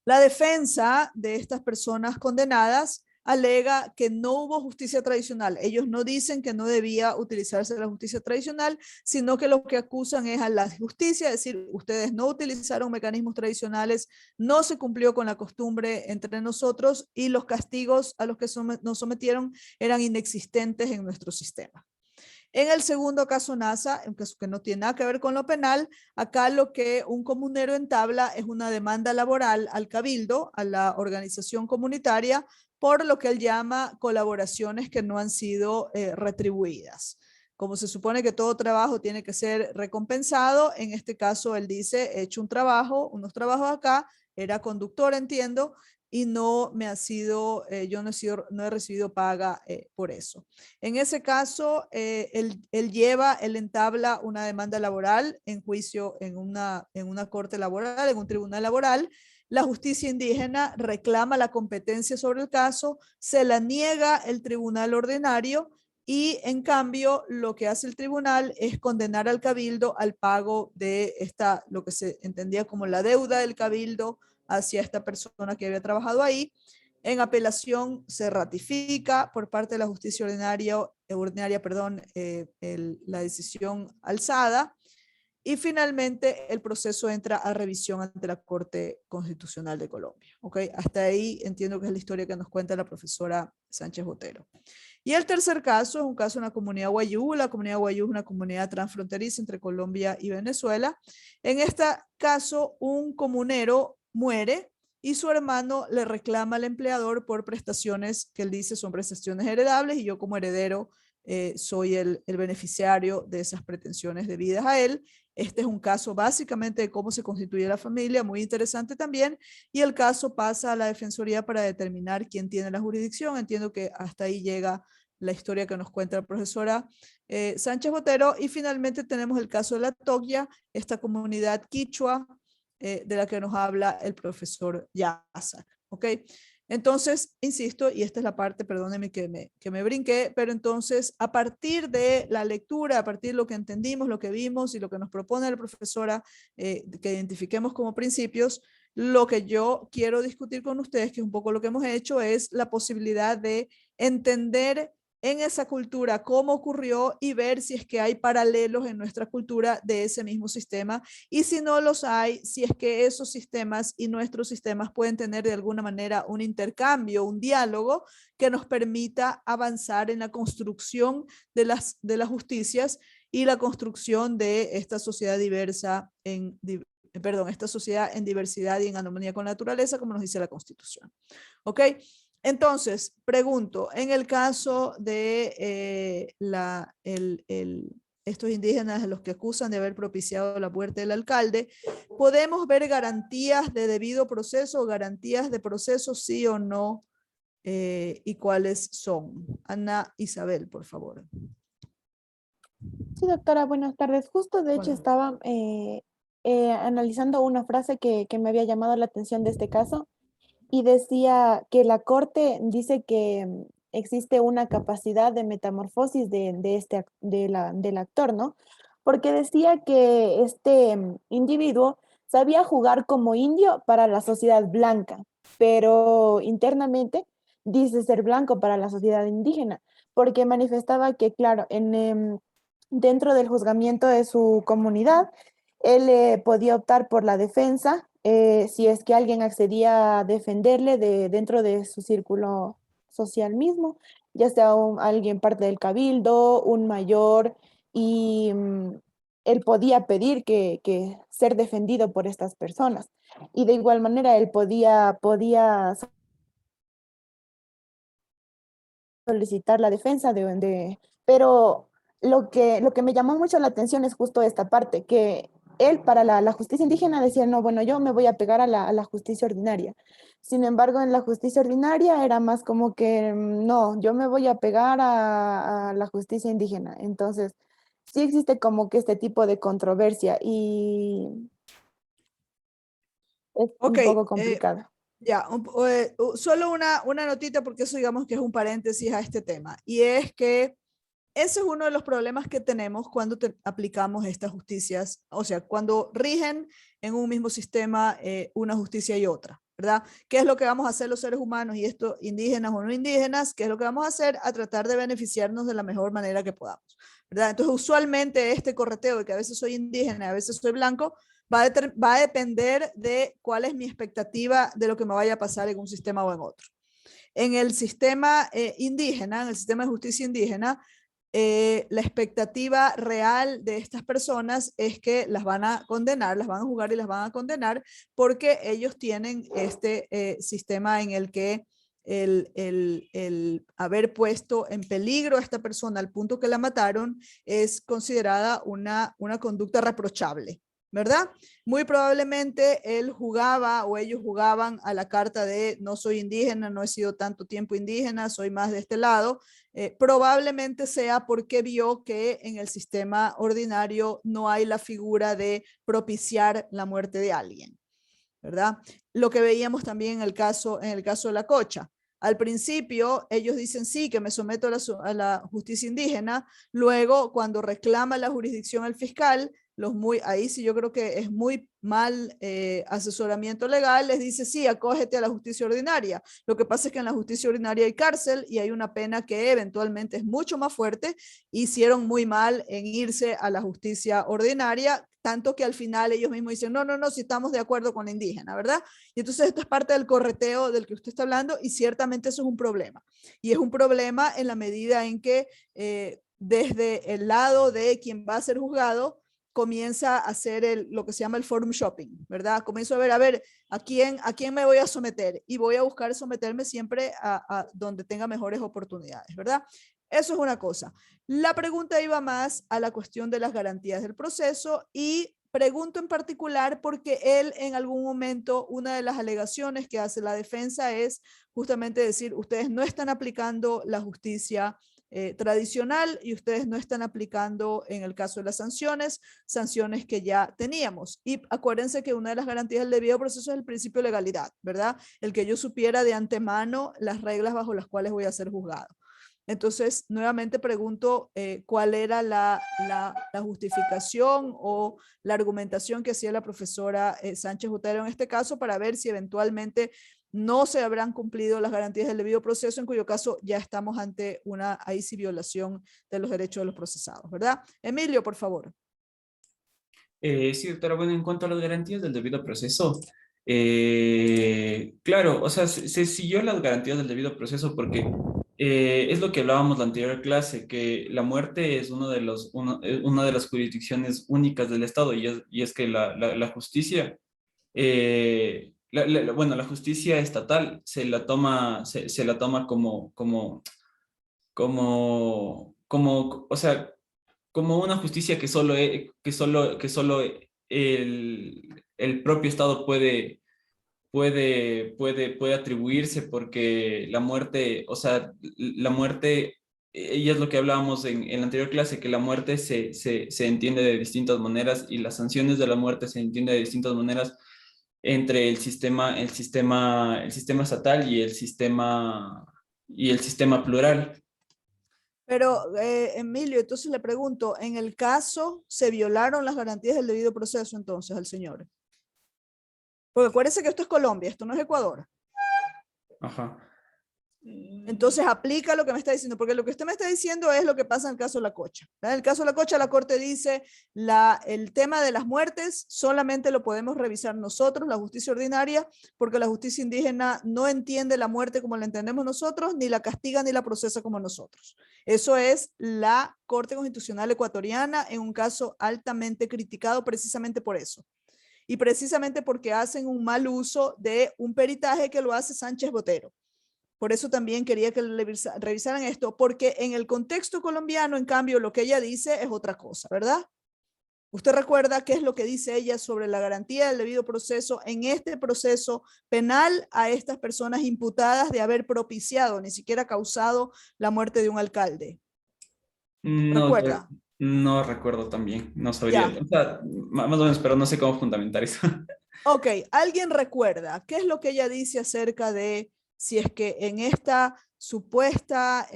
La defensa de estas personas condenadas alega que no hubo justicia tradicional. Ellos no dicen que no debía utilizarse la justicia tradicional, sino que lo que acusan es a la justicia, es decir, ustedes no utilizaron mecanismos tradicionales, no se cumplió con la costumbre entre nosotros y los castigos a los que nos sometieron eran inexistentes en nuestro sistema. En el segundo caso NASA, un caso que no tiene nada que ver con lo penal, acá lo que un comunero entabla es una demanda laboral al cabildo, a la organización comunitaria, por lo que él llama colaboraciones que no han sido retribuidas. Como se supone que todo trabajo tiene que ser recompensado, en este caso él dice, he hecho unos trabajos acá, era conductor, entiendo, y no me ha sido, yo no he recibido paga por eso. En ese caso, él entabla una demanda laboral en juicio en una corte laboral, en un tribunal laboral. La justicia indígena reclama la competencia sobre el caso, se la niega el tribunal ordinario y en cambio lo que hace el tribunal es condenar al cabildo al pago de lo que se entendía como la deuda del cabildo hacia esta persona que había trabajado ahí. En apelación se ratifica por parte de la justicia ordinaria la decisión alzada y finalmente el proceso entra a revisión ante la Corte Constitucional de Colombia. ¿Okay? Hasta ahí entiendo que es la historia que nos cuenta la profesora Sánchez Botero. Y el tercer caso es un caso de una comunidad guayú. La comunidad guayú es una comunidad transfronteriza entre Colombia y Venezuela. En este caso, un comunero muere y su hermano le reclama al empleador por prestaciones que él dice son prestaciones heredables y yo como heredero soy el beneficiario de esas pretensiones debidas a él. Este es un caso básicamente de cómo se constituye la familia, muy interesante también, y el caso pasa a la Defensoría para determinar quién tiene la jurisdicción. Entiendo que hasta ahí llega la historia que nos cuenta la profesora Sánchez Botero, y finalmente tenemos el caso de la Togya, esta comunidad quichua de la que nos habla el profesor Yasak, ¿ok? Entonces, insisto, y esta es la parte, perdónenme que me brinqué, pero entonces a partir de la lectura, a partir de lo que entendimos, lo que vimos y lo que nos propone la profesora que identifiquemos como principios, lo que yo quiero discutir con ustedes, que es un poco lo que hemos hecho, es la posibilidad de entender en esa cultura cómo ocurrió y ver si es que hay paralelos en nuestra cultura de ese mismo sistema y si no los hay, si es que esos sistemas y nuestros sistemas pueden tener de alguna manera un intercambio, un diálogo que nos permita avanzar en la construcción de las justicias y la construcción de esta sociedad diversa esta sociedad en diversidad y en armonía con la naturaleza, como nos dice la Constitución. ¿Ok? Entonces, pregunto, en el caso de estos indígenas a los que acusan de haber propiciado la muerte del alcalde, ¿podemos ver garantías de debido proceso, garantías de proceso, sí o no? ¿Y cuáles son? Ana Isabel, por favor. Sí, doctora, buenas tardes. Justo, de hecho, estaba analizando una frase que me había llamado la atención de este caso y decía que la Corte dice que existe una capacidad de metamorfosis del actor, ¿no? Porque decía que este individuo sabía jugar como indio para la sociedad blanca. pero internamente dice ser blanco para la sociedad indígena, porque manifestaba que, claro, dentro del juzgamiento de su comunidad, él podía optar por la defensa si es que alguien accedía a defenderle dentro de su círculo social mismo, ya sea alguien parte del cabildo, un mayor, y él podía pedir que ser defendido por estas personas. Y de igual manera él podía solicitar la defensa pero lo que me llamó mucho la atención es justo esta parte, que él para la justicia indígena decía, no, bueno, yo me voy a pegar a la justicia ordinaria. Sin embargo, en la justicia ordinaria era más como que, no, yo me voy a pegar a la justicia indígena. Entonces, sí existe como que este tipo de controversia y es Ok, un poco complicado. ya, solo una notita porque eso digamos que es un paréntesis a este tema. Y es que ese es uno de los problemas que tenemos cuando aplicamos estas justicias, o sea, cuando rigen en un mismo sistema una justicia y otra, ¿verdad? ¿Qué es lo que vamos a hacer los seres humanos y esto, indígenas o no indígenas? ¿Qué es lo que vamos a hacer? A tratar de beneficiarnos de la mejor manera que podamos, ¿verdad? Entonces, usualmente este correteo de que a veces soy indígena, a veces soy blanco, va a depender de cuál es mi expectativa de lo que me vaya a pasar en un sistema o en otro. En el sistema indígena, en el sistema de justicia indígena, la expectativa real de estas personas es que las van a condenar, las van a juzgar y las van a condenar porque ellos tienen este sistema en el que el haber puesto en peligro a esta persona al punto que la mataron es considerada una conducta reprochable, ¿verdad? Muy probablemente él jugaba o ellos jugaban a la carta de no soy indígena, no he sido tanto tiempo indígena, soy más de este lado. Probablemente sea porque vio que en el sistema ordinario no hay la figura de propiciar la muerte de alguien, ¿verdad? Lo que veíamos también en el caso de la Cocha. Al principio ellos dicen sí, que me someto a la justicia indígena, luego cuando reclama la jurisdicción al fiscal, ahí sí yo creo que es muy mal asesoramiento legal, les dice sí, acógete a la justicia ordinaria. Lo que pasa es que en la justicia ordinaria hay cárcel y hay una pena que eventualmente es mucho más fuerte. Hicieron muy mal en irse a la justicia ordinaria, tanto que al final ellos mismos dicen, no, no, no, si estamos de acuerdo con la indígena, ¿verdad? Y entonces esto es parte del correteo del que usted está hablando y ciertamente eso es un problema. Y es un problema en la medida en que desde el lado de quien va a ser juzgado, comienza a hacer lo que se llama el forum shopping, ¿verdad? Comienzo a ver, ¿a quién me voy a someter? Y voy a buscar someterme siempre a donde tenga mejores oportunidades, ¿verdad? Eso es una cosa. La pregunta iba más a la cuestión de las garantías del proceso y pregunto en particular porque él en algún momento, una de las alegaciones que hace la defensa es justamente decir, ustedes no están aplicando la justicia tradicional y ustedes no están aplicando en el caso de las sanciones que ya teníamos. Y acuérdense que una de las garantías del debido proceso es el principio de legalidad, ¿verdad? El que yo supiera de antemano las reglas bajo las cuales voy a ser juzgado. Entonces, nuevamente pregunto cuál era la justificación o la argumentación que hacía la profesora Sánchez Otero en este caso para ver si eventualmente no se habrán cumplido las garantías del debido proceso, en cuyo caso ya estamos ante una ahí sí violación de los derechos de los procesados, ¿verdad? Emilio, por favor. Sí, doctora, bueno, en cuanto a las garantías del debido proceso, claro, o sea, se siguió las garantías del debido proceso porque es lo que hablábamos la anterior clase, que la muerte es una de las jurisdicciones únicas del Estado y es que la justicia, bueno, la justicia estatal se la toma o sea, como una justicia que solo el propio Estado puede atribuirse porque la muerte, o sea, la muerte, y es lo que hablábamos en la anterior clase, que la muerte se entiende de distintas maneras y las sanciones de la muerte se entienden de distintas maneras entre el sistema estatal y el sistema plural. Pero, Emilio, entonces le pregunto, en el caso, ¿se violaron las garantías del debido proceso entonces al señor? Porque acuérdense que esto es Colombia, esto no es Ecuador. Ajá. Entonces aplica lo que me está diciendo, porque lo que usted me está diciendo es lo que pasa en el caso de la Cocha. En el caso de la Cocha, la Corte dice el tema de las muertes solamente lo podemos revisar nosotros, la justicia ordinaria, porque la justicia indígena no entiende la muerte como la entendemos nosotros, ni la castiga ni la procesa como nosotros. Eso es la Corte Constitucional Ecuatoriana en un caso altamente criticado precisamente por eso. Y precisamente porque hacen un mal uso de un peritaje que lo hace Sánchez Botero. Por eso también quería que revisaran esto, porque en el contexto colombiano, en cambio, lo que ella dice es otra cosa, ¿verdad? ¿Usted recuerda qué es lo que dice ella sobre la garantía del debido proceso en este proceso penal a estas personas imputadas de haber propiciado, ni siquiera causado la muerte de un alcalde? No, ¿Recuerda? no recuerdo también, no sabría. Ya. O sea, más o menos, pero no sé cómo fundamentar eso. Ok, ¿alguien recuerda qué es lo que ella dice acerca de si es que en esta supuesta,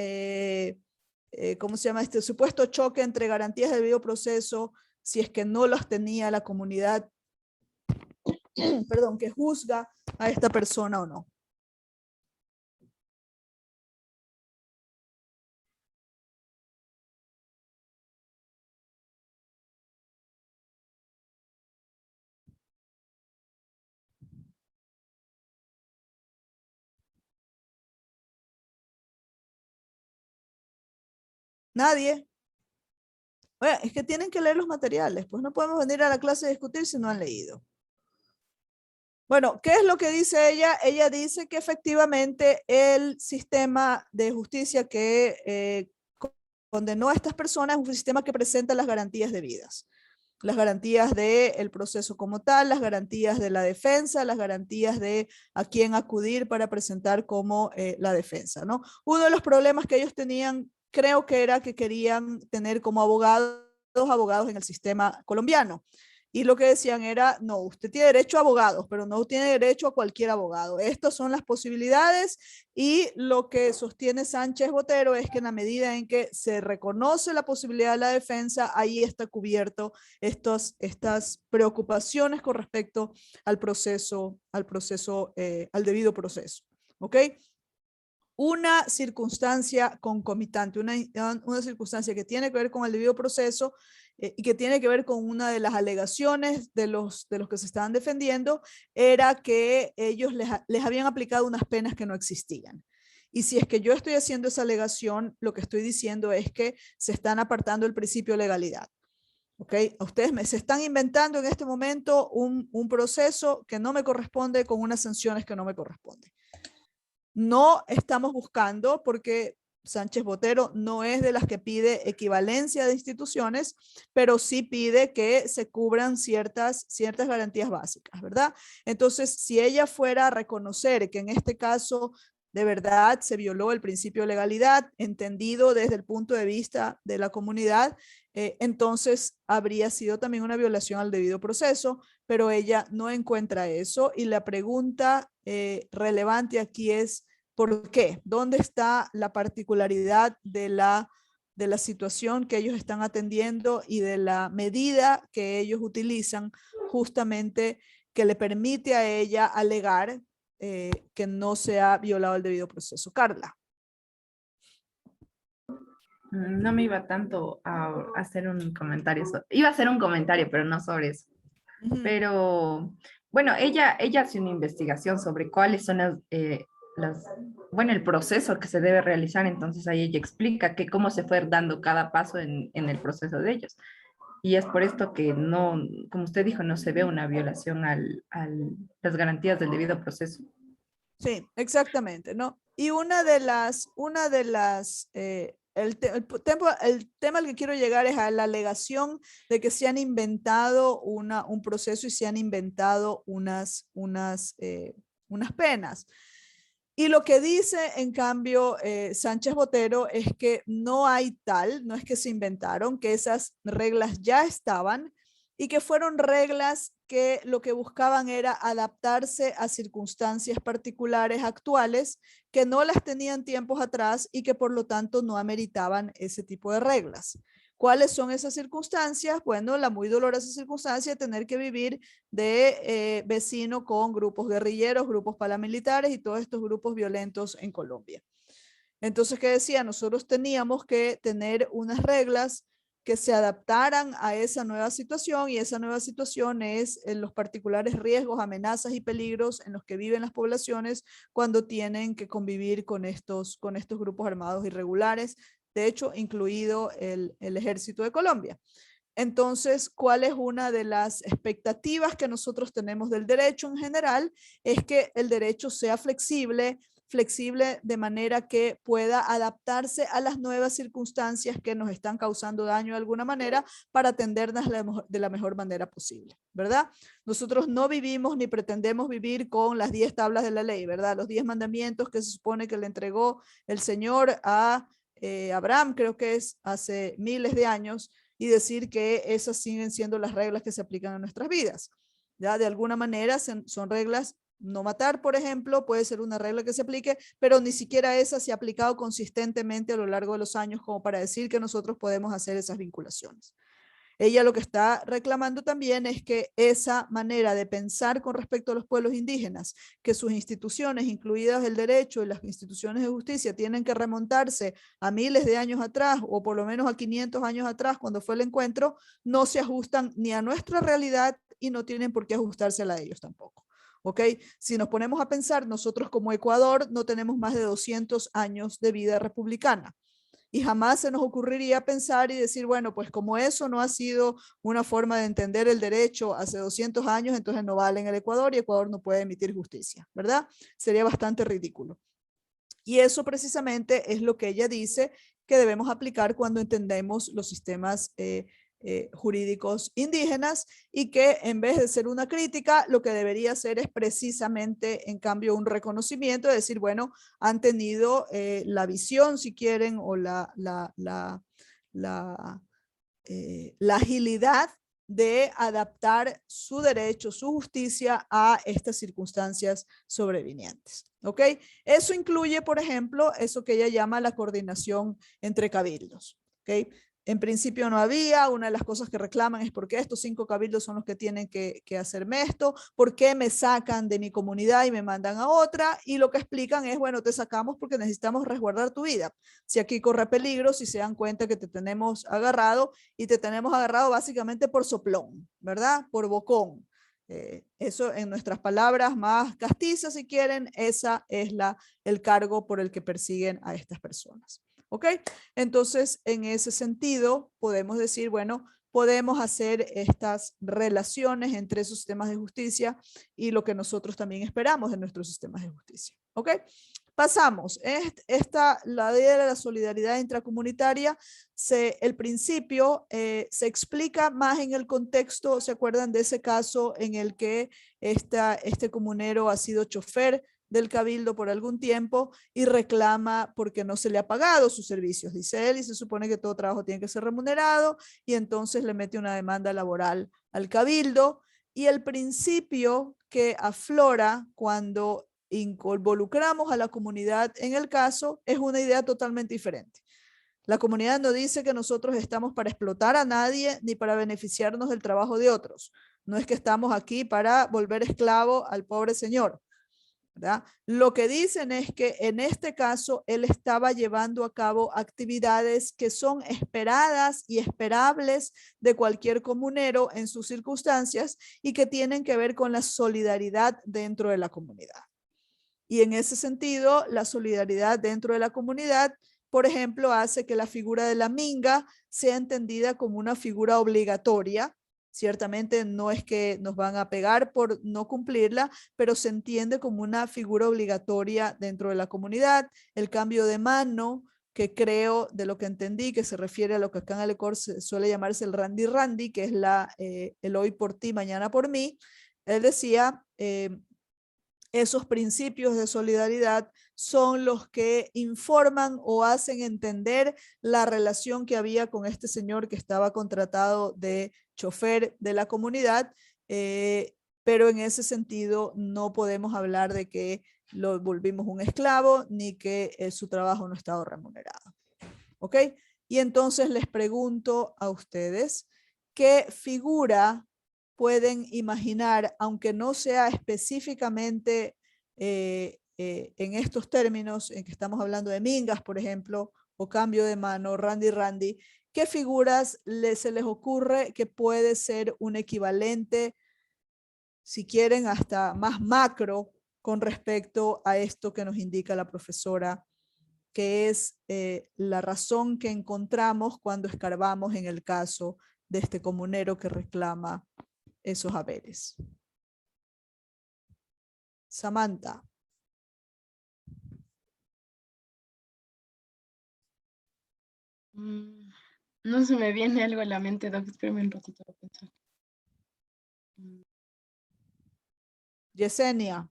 ¿cómo se llama? Este supuesto choque entre garantías del debido proceso, si es que no las tenía la comunidad, perdón, que juzga a esta persona o no? Nadie. Oye, es que tienen que leer los materiales, pues no podemos venir a la clase a discutir si no han leído. Bueno, ¿qué es lo que dice ella? Ella dice que efectivamente el sistema de justicia que condenó a estas personas es un sistema que presenta las garantías debidas. Las garantías del proceso como tal, las garantías de la defensa, las garantías de a quién acudir para presentar como la defensa, ¿no? Uno de los problemas que ellos tenían, creo que era que querían tener como abogados en el sistema colombiano. Y lo que decían era, no, usted tiene derecho a abogados, pero no tiene derecho a cualquier abogado. Estas son las posibilidades y lo que sostiene Sánchez Botero es que en la medida en que se reconoce la posibilidad de la defensa, ahí está cubierto estas preocupaciones con respecto al proceso, al debido proceso. ¿Ok? Una circunstancia concomitante, una circunstancia que tiene que ver con el debido proceso y que tiene que ver con una de las alegaciones de los que se estaban defendiendo, era que ellos les habían aplicado unas penas que no existían. Y si es que yo estoy haciendo esa alegación, lo que estoy diciendo es que se están apartando el principio de legalidad. ¿Ok? Ustedes se están inventando en este momento un proceso que no me corresponde con unas sanciones que no me corresponden. No estamos buscando, porque Sánchez Botero no es de las que pide equivalencia de instituciones, pero sí pide que se cubran ciertas garantías básicas, ¿verdad? Entonces, si ella fuera a reconocer que en este caso de verdad se violó el principio de legalidad, entendido desde el punto de vista de la comunidad, entonces habría sido también una violación al debido proceso, pero ella no encuentra eso y la pregunta relevante aquí es ¿por qué? ¿Dónde está la particularidad de la situación que ellos están atendiendo y de la medida que ellos utilizan justamente que le permite a ella alegar que no se ha violado el debido proceso? Carla. No me iba tanto a hacer un comentario, iba a hacer un comentario, pero no sobre eso. Pero bueno, ella hace una investigación sobre cuáles son bueno, el proceso que se debe realizar, entonces ahí ella explica que cómo se fue dando cada paso en el proceso de ellos. Y es por esto que no, como usted dijo, no se ve una violación a las garantías del debido proceso. Sí, exactamente, ¿no? Y el tema al que quiero llegar es a la alegación de que se han inventado un proceso y se han inventado unas penas. Y lo que dice, en cambio, Sánchez Botero es que no hay tal, no es que se inventaron, que esas reglas ya estaban y que fueron reglas que lo que buscaban era adaptarse a circunstancias particulares actuales que no las tenían tiempos atrás y que por lo tanto no ameritaban ese tipo de reglas. ¿Cuáles son esas circunstancias? Bueno, la muy dolorosa circunstancia de tener que vivir de vecino con grupos guerrilleros, grupos paramilitares y todos estos grupos violentos en Colombia. Entonces, ¿qué decía? Nosotros teníamos que tener unas reglas que se adaptaran a esa nueva situación, y esa nueva situación es en los particulares riesgos, amenazas y peligros en los que viven las poblaciones cuando tienen que convivir con estos grupos armados irregulares, de hecho, incluido el Ejército de Colombia. Entonces, ¿cuál es una de las expectativas que nosotros tenemos del derecho en general? Es que el derecho sea flexible de manera que pueda adaptarse a las nuevas circunstancias que nos están causando daño de alguna manera para atendernos de la mejor manera posible, ¿verdad? Nosotros no vivimos ni pretendemos vivir con las 10 tablas de la ley, ¿verdad? Los 10 mandamientos que se supone que le entregó el Señor a Abraham, creo que es hace miles de años, y decir que esas siguen siendo las reglas que se aplican a nuestras vidas. ¿Ya? De alguna manera son reglas. No matar, por ejemplo, puede ser una regla que se aplique, pero ni siquiera esa se ha aplicado consistentemente a lo largo de los años como para decir que nosotros podemos hacer esas vinculaciones. Ella lo que está reclamando también es que esa manera de pensar con respecto a los pueblos indígenas, que sus instituciones, incluidas el derecho y las instituciones de justicia, tienen que remontarse a miles de años atrás, o por lo menos a 500 años atrás, cuando fue el encuentro, no se ajustan ni a nuestra realidad y no tienen por qué ajustarse a la de ellos tampoco. ¿Ok? Si nos ponemos a pensar, nosotros como Ecuador no tenemos más de 200 años de vida republicana. Y jamás se nos ocurriría pensar y decir, bueno, pues como eso no ha sido una forma de entender el derecho hace 200 años, entonces no vale en el Ecuador y Ecuador no puede emitir justicia, ¿verdad? Sería bastante ridículo. Y eso precisamente es lo que ella dice que debemos aplicar cuando entendemos los sistemas jurídicos indígenas, y que en vez de ser una crítica, lo que debería ser es precisamente, en cambio, un reconocimiento, de decir, bueno, han tenido la visión, si quieren, o la agilidad de adaptar su derecho, su justicia a estas circunstancias sobrevinientes. ¿Ok? Eso incluye, por ejemplo, eso que ella llama la coordinación entre cabildos. ¿Ok? En principio no había. Una de las cosas que reclaman es por qué estos 5 cabildos son los que tienen que hacerme esto, por qué me sacan de mi comunidad y me mandan a otra, y lo que explican es, bueno, te sacamos porque necesitamos resguardar tu vida. Si aquí corre peligro, si se dan cuenta que te tenemos agarrado, y te tenemos agarrado básicamente por soplón, ¿verdad? Por bocón. Eso en nuestras palabras más castizas, si quieren, esa es el cargo por el que persiguen a estas personas. ¿Ok? Entonces, en ese sentido, podemos decir, bueno, podemos hacer estas relaciones entre esos sistemas de justicia y lo que nosotros también esperamos de nuestros sistemas de justicia. ¿Ok? Pasamos. La idea de la solidaridad intracomunitaria, el principio se explica más en el contexto. ¿Se acuerdan de ese caso en el que este comunero ha sido chofer del cabildo por algún tiempo y reclama porque no se le ha pagado sus servicios, dice él, y se supone que todo trabajo tiene que ser remunerado, y entonces le mete una demanda laboral al cabildo? Y el principio que aflora cuando involucramos a la comunidad en el caso es una idea totalmente diferente. La comunidad no dice que nosotros estamos para explotar a nadie ni para beneficiarnos del trabajo de otros. No es que estamos aquí para volver esclavo al pobre señor, ¿verdad? Lo que dicen es que en este caso él estaba llevando a cabo actividades que son esperadas y esperables de cualquier comunero en sus circunstancias, y que tienen que ver con la solidaridad dentro de la comunidad. Y en ese sentido, la solidaridad dentro de la comunidad, por ejemplo, hace que la figura de la minga sea entendida como una figura obligatoria. Ciertamente no es que nos van a pegar por no cumplirla, pero se entiende como una figura obligatoria dentro de la comunidad. El cambio de mano, que creo, de lo que entendí, que se refiere a lo que acá en el Ecuador suele llamarse el randy, que es el hoy por ti, mañana por mí. Él decía, esos principios de solidaridad son los que informan o hacen entender la relación que había con este señor que estaba contratado de chofer de la comunidad, pero en ese sentido no podemos hablar de que lo volvimos un esclavo ni que su trabajo no estaba remunerado. ¿Ok? Y entonces les pregunto a ustedes, ¿qué figura pueden imaginar, aunque no sea específicamente en estos términos en que estamos hablando de mingas, por ejemplo, o cambio de mano, randy, qué figuras se les ocurre que puede ser un equivalente, si quieren, hasta más macro con respecto a esto que nos indica la profesora, que es la razón que encontramos cuando escarbamos en el caso de este comunero que reclama esos haberes? Samantha. No se me viene algo a la mente, Doc, espérame un ratito para pensar. Yesenia.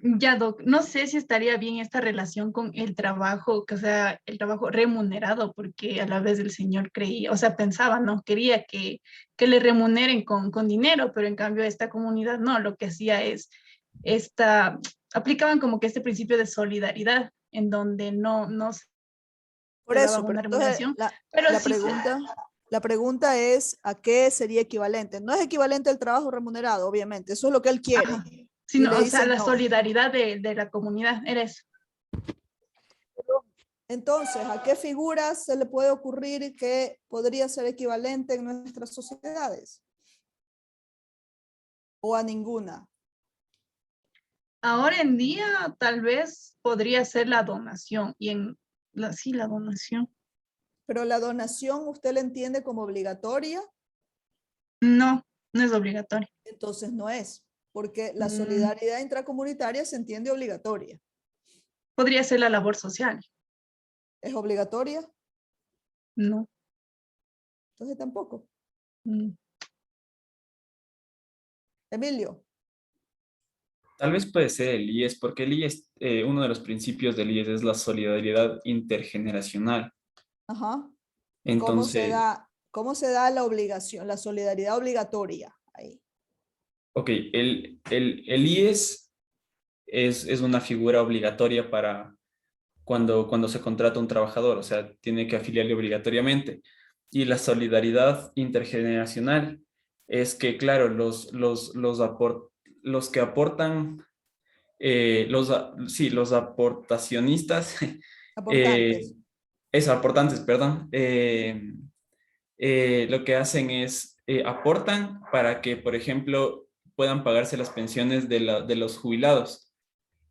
Ya, Doc, no sé si estaría bien esta relación con el trabajo, que sea el trabajo remunerado, porque a la vez el señor creía, o sea, pensaba, ¿no? Quería que le remuneren con dinero, pero en cambio esta comunidad no, lo que hacía es, aplicaban como que este principio de solidaridad, en donde no se Por daba eso, pero una entonces remuneración, pero sí la pregunta es ¿a qué sería equivalente? No es equivalente al trabajo remunerado, obviamente, eso es lo que él quiere. ajá, Y sino, le o sea, dicen la no. solidaridad de la comunidad, era eso. Entonces, ¿a qué figuras se le puede ocurrir que podría ser equivalente en nuestras sociedades? ¿O a ninguna? Ahora en día tal vez podría ser la donación y sí, la donación. Pero la donación, ¿usted la entiende como obligatoria? No, no es obligatorio. Entonces no es, porque la Mm, solidaridad intracomunitaria se entiende obligatoria. Podría ser la labor social. ¿Es obligatoria? No. Entonces tampoco. Mm. Emilio. Tal vez puede ser el IES, porque el IES, uno de los principios del IES es la solidaridad intergeneracional. Ajá. Entonces, ¿Cómo se da la obligación, la solidaridad obligatoria ahí? ok, el IES es una figura obligatoria para cuando se contrata un trabajador, o sea, tiene que afiliarle obligatoriamente. Y la solidaridad intergeneracional es que, claro, los que aportan, los aportacionistas, Aportantes. aportantes, perdón, lo que hacen es aportan para que, por ejemplo, puedan pagarse las pensiones de los jubilados.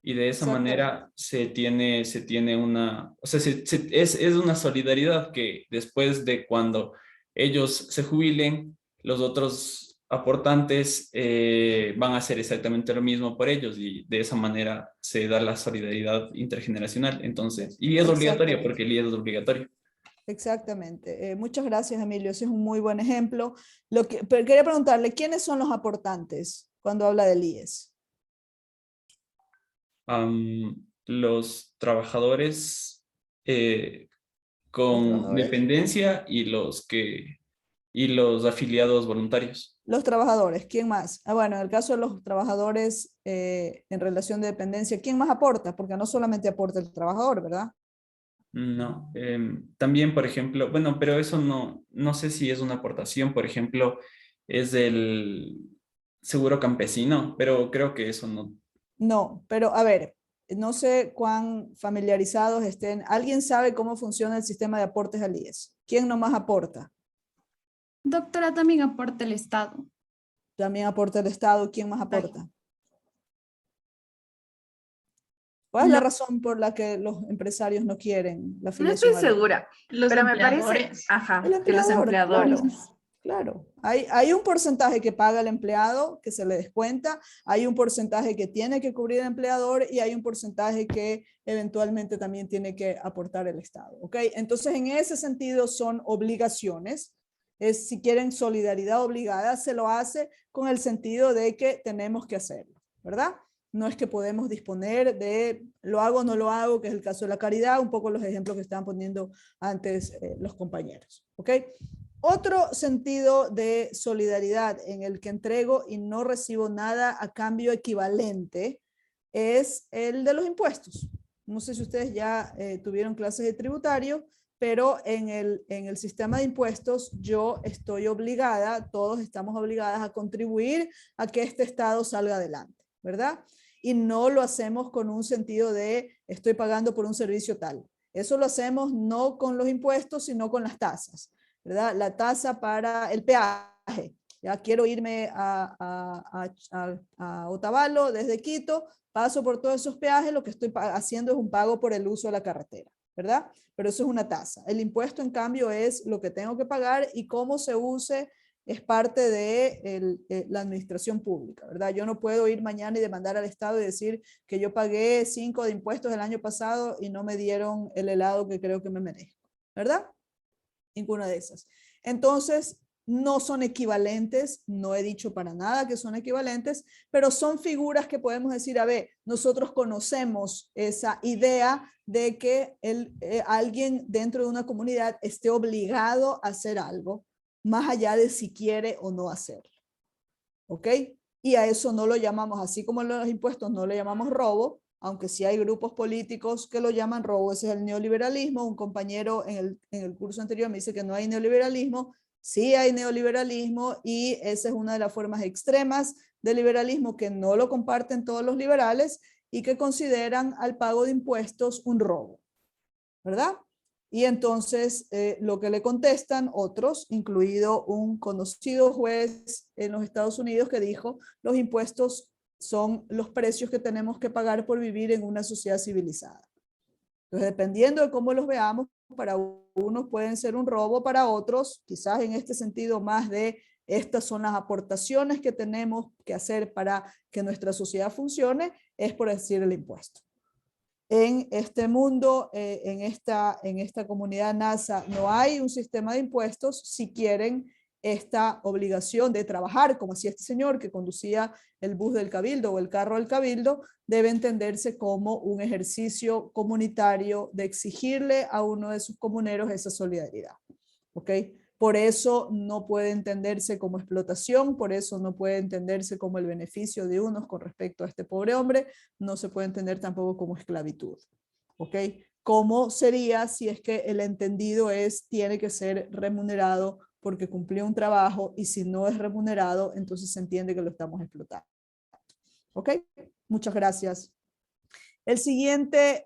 Y de esa Exactamente. manera se tiene una, o sea, es una solidaridad que después de cuando ellos se jubilen, los otros aportantes van a hacer exactamente lo mismo por ellos y de esa manera se da la solidaridad intergeneracional. Entonces, y es obligatorio Exactamente. porque el IES es obligatorio. Exactamente. Muchas gracias, Emilio. Ese es un muy buen ejemplo. Pero quería preguntarle, ¿quiénes son los aportantes cuando habla del IES? Los trabajadores Los con trabajadores. dependencia y los afiliados voluntarios. Los trabajadores, ¿quién más? Bueno, en el caso de los trabajadores en relación de dependencia, ¿quién más aporta? Porque no solamente aporta el trabajador, ¿verdad? No, también, por ejemplo, bueno, pero eso no sé si es una aportación, por ejemplo, es del seguro campesino, pero creo que eso no. No, pero a ver, no sé cuán familiarizados estén. ¿Alguien sabe cómo funciona el sistema de aportes al IES? ¿Quién nomás aporta? Doctora, también aporta el Estado. También aporta el Estado. ¿Quién más aporta? ¿Cuál es la Lo- razón por la que los empresarios no quieren la No estoy afiliación al IES? segura, Los pero me parece, empleadores. El ajá, que los empleador, claro, empleadores. claro. Hay un porcentaje que paga el empleado, que se le descuenta, hay un porcentaje que tiene que cubrir el empleador y hay un porcentaje que eventualmente también tiene que aportar el Estado, ¿ok? Entonces, en ese sentido son obligaciones. Si quieren solidaridad obligada, se lo hace con el sentido de que tenemos que hacerlo, ¿verdad? No es que podemos disponer de lo hago o no lo hago, que es el caso de la caridad, un poco los ejemplos que estaban poniendo antes los compañeros, ¿ok? Otro sentido de solidaridad en el que entrego y no recibo nada a cambio equivalente es el de los impuestos, no sé si ustedes ya tuvieron clases de tributario, pero en el sistema de impuestos yo estoy obligada, todos estamos obligadas a contribuir a que este Estado salga adelante, ¿verdad? Y no lo hacemos con un sentido de estoy pagando por un servicio tal. Eso lo hacemos no con los impuestos, sino con las tasas, ¿verdad? La tasa para el peaje. Ya quiero irme a Otavalo desde Quito, paso por todos esos peajes, lo que estoy haciendo es un pago por el uso de la carretera, ¿verdad? Pero eso es una tasa. El impuesto, en cambio, es lo que tengo que pagar y cómo se use es parte de la administración pública, ¿verdad? Yo no puedo ir mañana y demandar al Estado y decir que yo pagué 5 de impuestos el año pasado y no me dieron el helado que creo que me merezco, ¿verdad? Ninguna de esas. Entonces, no son equivalentes, no he dicho para nada que son equivalentes, pero son figuras que podemos decir, a ver, nosotros conocemos esa idea de que alguien dentro de una comunidad esté obligado a hacer algo, más allá de si quiere o no hacerlo. ¿Ok? Y a eso no lo llamamos, así como los impuestos no le llamamos robo, aunque sí hay grupos políticos que lo llaman robo, ese es el neoliberalismo. Un compañero en el curso anterior me dice que no hay neoliberalismo. Sí hay neoliberalismo y esa es una de las formas extremas de liberalismo que no lo comparten todos los liberales y que consideran al pago de impuestos un robo, ¿verdad? Y entonces lo que le contestan otros, incluido un conocido juez en los Estados Unidos que dijo, los impuestos son los precios que tenemos que pagar por vivir en una sociedad civilizada. Entonces, dependiendo de cómo los veamos, para unos pueden ser un robo, para otros, quizás en este sentido más de estas son las aportaciones que tenemos que hacer para que nuestra sociedad funcione, es por decir el impuesto. En este mundo, en esta comunidad NASA, no hay un sistema de impuestos si quieren esta obligación de trabajar, como hacía este señor que conducía el bus del Cabildo o el carro del Cabildo, debe entenderse como un ejercicio comunitario de exigirle a uno de sus comuneros esa solidaridad. ¿Ok? Por eso no puede entenderse como explotación, por eso no puede entenderse como el beneficio de unos con respecto a este pobre hombre, no se puede entender tampoco como esclavitud. ¿Ok? ¿Cómo sería si es que el entendido tiene que ser remunerado porque cumplió un trabajo y si no es remunerado, entonces se entiende que lo estamos explotando? ¿Ok? Muchas gracias. El siguiente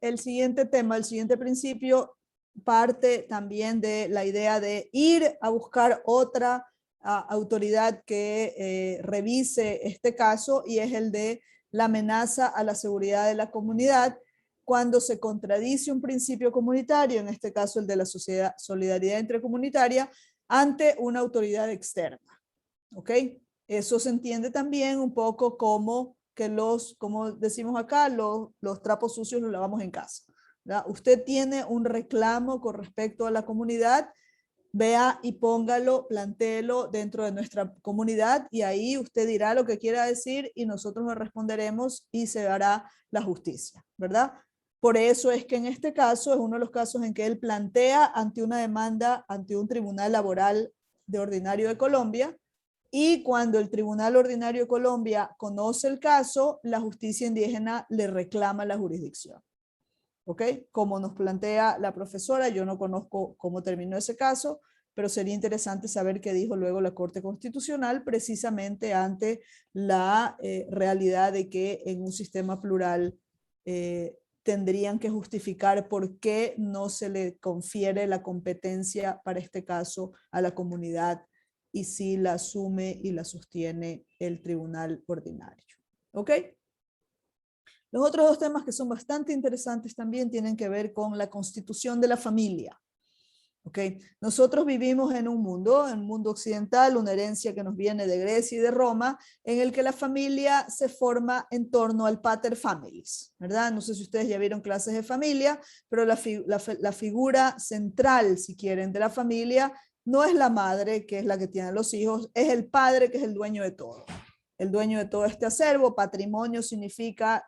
tema, el siguiente principio, parte también de la idea de ir a buscar otra autoridad que revise este caso y es el de la amenaza a la seguridad de la comunidad cuando se contradice un principio comunitario, en este caso el de la solidaridad intercomunitaria, ante una autoridad externa. ¿Ok? Eso se entiende también un poco como que como decimos acá, los trapos sucios los lavamos en casa, ¿verdad? Usted tiene un reclamo con respecto a la comunidad, vea y póngalo, plantéelo dentro de nuestra comunidad y ahí usted dirá lo que quiera decir y nosotros le responderemos y se hará la justicia, ¿verdad? Por eso es que en este caso es uno de los casos en que él plantea ante una demanda ante un tribunal laboral de ordinario de Colombia y cuando el Tribunal Ordinario de Colombia conoce el caso, la justicia indígena le reclama la jurisdicción. ¿Ok? Como nos plantea la profesora, yo no conozco cómo terminó ese caso, pero sería interesante saber qué dijo luego la Corte Constitucional precisamente ante la realidad de que en un sistema plural tendrían que justificar por qué no se le confiere la competencia para este caso a la comunidad y si la asume y la sostiene el tribunal ordinario. ¿Ok? Los otros dos temas que son bastante interesantes también tienen que ver con la constitución de la familia. ¿Ok? Nosotros vivimos en un mundo occidental, una herencia que nos viene de Grecia y de Roma, en el que la familia se forma en torno al pater familias, ¿verdad? No sé si ustedes ya vieron clases de familia, pero la figura central, si quieren, de la familia no es la madre, que es la que tiene los hijos, es el padre, que es el dueño de todo. El dueño de todo este acervo. Patrimonio significa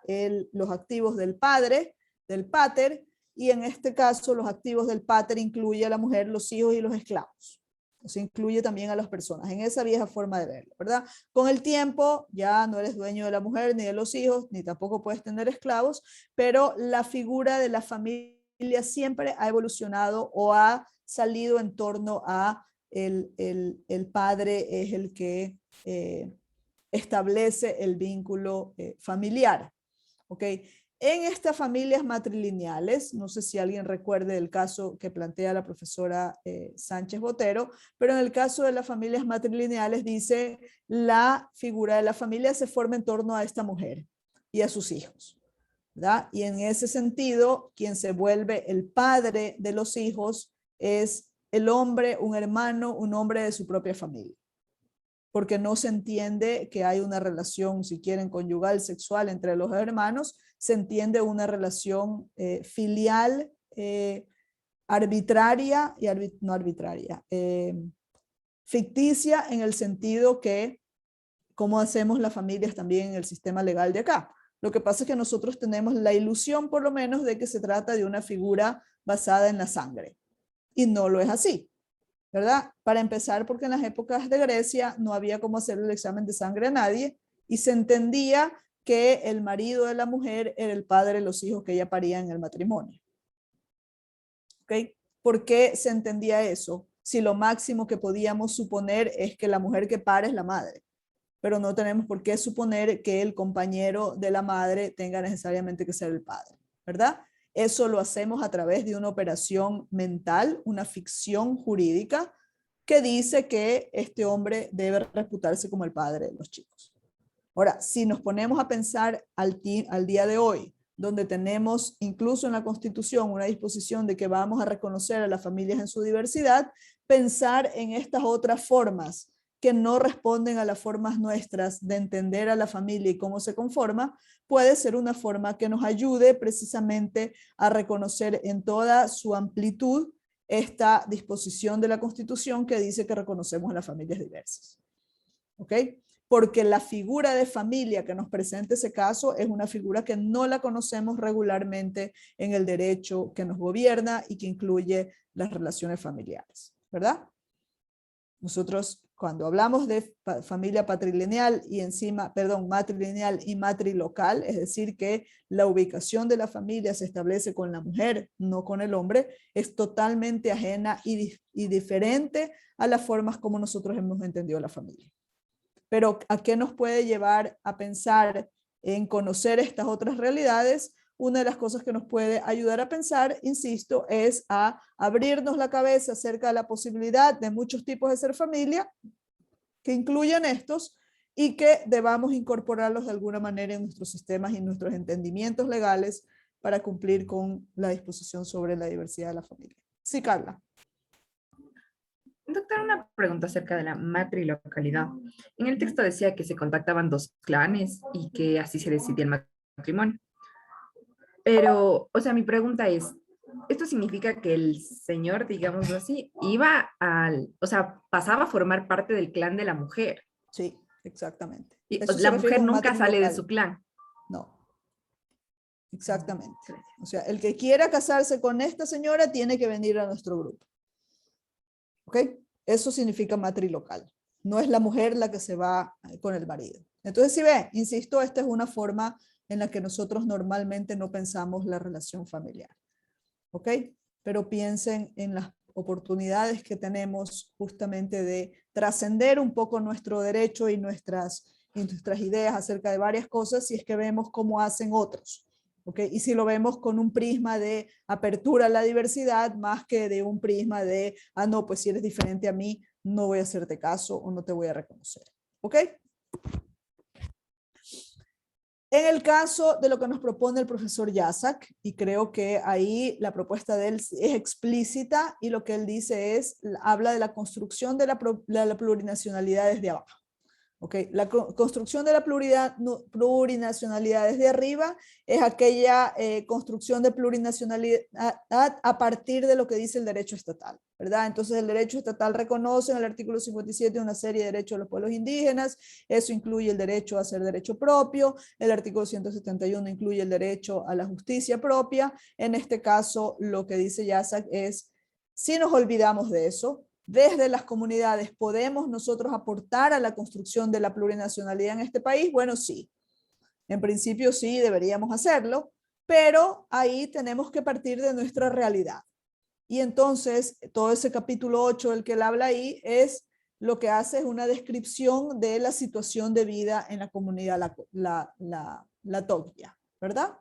los activos del padre, del pater, y en este caso los activos del pater incluye a la mujer, los hijos y los esclavos. O sea, incluye también a las personas, en esa vieja forma de verlo, ¿verdad? Con el tiempo ya no eres dueño de la mujer ni de los hijos, ni tampoco puedes tener esclavos, pero la figura de la familia siempre ha evolucionado o ha salido en torno a el padre es el que establece el vínculo familiar, ¿ok? En estas familias matrilineales, no sé si alguien recuerde el caso que plantea la profesora Sánchez Botero, pero en el caso de las familias matrilineales dice la figura de la familia se forma en torno a esta mujer y a sus hijos, ¿verdad? Y en ese sentido, quien se vuelve el padre de los hijos es el hombre, un hermano, un hombre de su propia familia. Porque no se entiende que hay una relación, si quieren, conyugal, sexual entre los hermanos, se entiende una relación filial, arbitraria, y no arbitraria, ficticia en el sentido que, como hacemos las familias también en el sistema legal de acá. Lo que pasa es que nosotros tenemos la ilusión, por lo menos, de que se trata de una figura basada en la sangre. Y no lo es así, ¿verdad? Para empezar, porque en las épocas de Grecia no había cómo hacer el examen de sangre a nadie y se entendía que el marido de la mujer era el padre de los hijos que ella paría en el matrimonio. ¿Ok? ¿Por qué se entendía eso? Si lo máximo que podíamos suponer es que la mujer que para es la madre, pero no tenemos por qué suponer que el compañero de la madre tenga necesariamente que ser el padre, ¿verdad? Eso lo hacemos a través de una operación mental, una ficción jurídica que dice que este hombre debe reputarse como el padre de los chicos. Ahora, si nos ponemos a pensar al día de hoy, donde tenemos incluso en la Constitución una disposición de que vamos a reconocer a las familias en su diversidad, pensar en estas otras formas que no responden a las formas nuestras de entender a la familia y cómo se conforma, puede ser una forma que nos ayude precisamente a reconocer en toda su amplitud esta disposición de la Constitución que dice que reconocemos a las familias diversas. ¿Ok? Porque la figura de familia que nos presenta ese caso es una figura que no la conocemos regularmente en el derecho que nos gobierna y que incluye las relaciones familiares, ¿verdad? Nosotros cuando hablamos de familia patrilineal y matrilineal y matrilocal, es decir, que la ubicación de la familia se establece con la mujer, no con el hombre, es totalmente ajena y diferente a las formas como nosotros hemos entendido la familia. Pero ¿a qué nos puede llevar a pensar en conocer estas otras realidades? Una de las cosas que nos puede ayudar a pensar, insisto, es a abrirnos la cabeza acerca de la posibilidad de muchos tipos de ser familia, que incluyen estos, y que debamos incorporarlos de alguna manera en nuestros sistemas y nuestros entendimientos legales para cumplir con la disposición sobre la diversidad de la familia. Sí, Carla. Doctora, una pregunta acerca de la matrilocalidad. En el texto decía que se contactaban dos clanes y que así se decidía el matrimonio. Pero, o sea, mi pregunta es, ¿esto significa que el señor, digámoslo así, o sea, pasaba a formar parte del clan de la mujer? Sí, exactamente. Y Eso la se refiere mujer con nunca sale de matrilocal. su clan. No. Exactamente. O sea, el que quiera casarse con esta señora tiene que venir a nuestro grupo. ¿Ok? Eso significa matrilocal. No es la mujer la que se va con el marido. Entonces, si ve, insisto, esta es una forma en la que nosotros normalmente no pensamos la relación familiar. ¿Ok? Pero piensen en las oportunidades que tenemos justamente de trascender un poco nuestro derecho y nuestras ideas acerca de varias cosas si es que vemos cómo hacen otros. ¿Okay? Y si lo vemos con un prisma de apertura a la diversidad más que de un prisma de, no, pues si eres diferente a mí, no voy a hacerte caso o no te voy a reconocer. ¿Ok? En el caso de lo que nos propone el profesor Yasak, y creo que ahí la propuesta de él es explícita y lo que él dice es, habla de la construcción de la plurinacionalidad desde abajo. Okay. La construcción de la plurinacionalidad desde arriba es aquella construcción de plurinacionalidad a partir de lo que dice el derecho estatal, ¿verdad? Entonces el derecho estatal reconoce en el artículo 57 una serie de derechos de los pueblos indígenas, eso incluye el derecho a hacer derecho propio, el artículo 171 incluye el derecho a la justicia propia. En este caso lo que dice Yasak es, si nos olvidamos de eso, desde las comunidades podemos nosotros aportar a la construcción de la plurinacionalidad en este país? Bueno, sí. En principio sí deberíamos hacerlo, pero ahí tenemos que partir de nuestra realidad. Y entonces todo ese capítulo 8 del que él habla ahí es lo que hace es una descripción de la situación de vida en la comunidad la Togia, ¿verdad?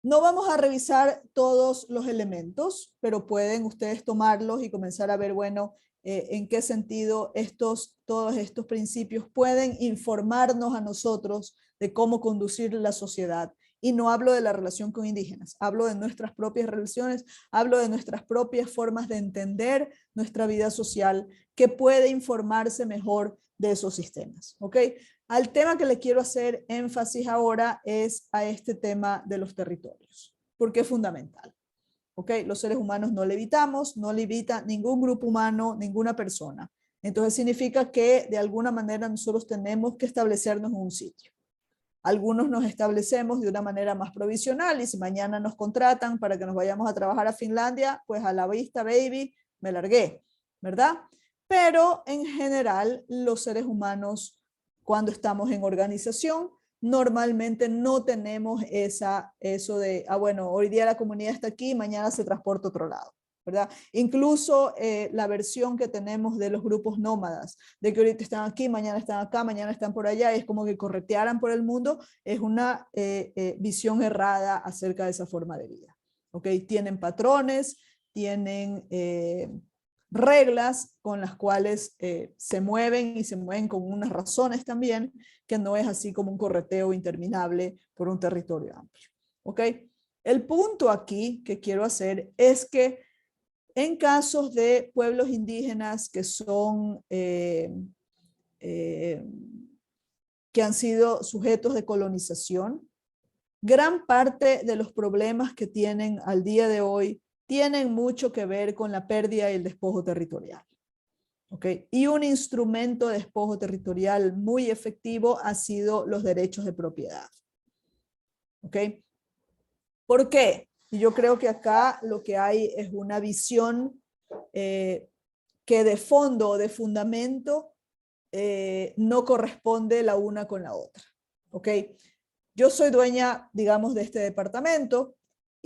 No vamos a revisar todos los elementos, pero pueden ustedes tomarlos y comenzar a ver, bueno, en qué sentido todos estos principios pueden informarnos a nosotros de cómo conducir la sociedad. Y no hablo de la relación con indígenas, hablo de nuestras propias relaciones, hablo de nuestras propias formas de entender nuestra vida social, que puede informarse mejor de esos sistemas, ¿ok? Al tema que le quiero hacer énfasis ahora es a este tema de los territorios, porque es fundamental. ¿Ok? Los seres humanos no levitamos, no levita ningún grupo humano, ninguna persona. Entonces significa que de alguna manera nosotros tenemos que establecernos en un sitio. Algunos nos establecemos de una manera más provisional y si mañana nos contratan para que nos vayamos a trabajar a Finlandia, pues a la vista, baby, me largué, ¿verdad? Pero en general los seres humanos cuando estamos en organización normalmente no tenemos eso de, bueno, hoy día la comunidad está aquí, mañana se transporta a otro lado, ¿verdad? Incluso la versión que tenemos de los grupos nómadas, de que ahorita están aquí, mañana están acá, mañana están por allá, es como que corretearan por el mundo, es una visión errada acerca de esa forma de vida, ¿ok? Tienen patrones, tienen reglas con las cuales se mueven y se mueven con unas razones también, que no es así como un correteo interminable por un territorio amplio. ¿Ok? El punto aquí que quiero hacer es que en casos de pueblos indígenas que son, que han sido sujetos de colonización, gran parte de los problemas que tienen al día de hoy tienen mucho que ver con la pérdida y el despojo territorial. ¿Okay? Y un instrumento de despojo territorial muy efectivo ha sido los derechos de propiedad. ¿Okay? ¿Por qué? Y yo creo que acá lo que hay es una visión que de fondo o de fundamento no corresponde la una con la otra. ¿Ok? Yo soy dueña, digamos, de este departamento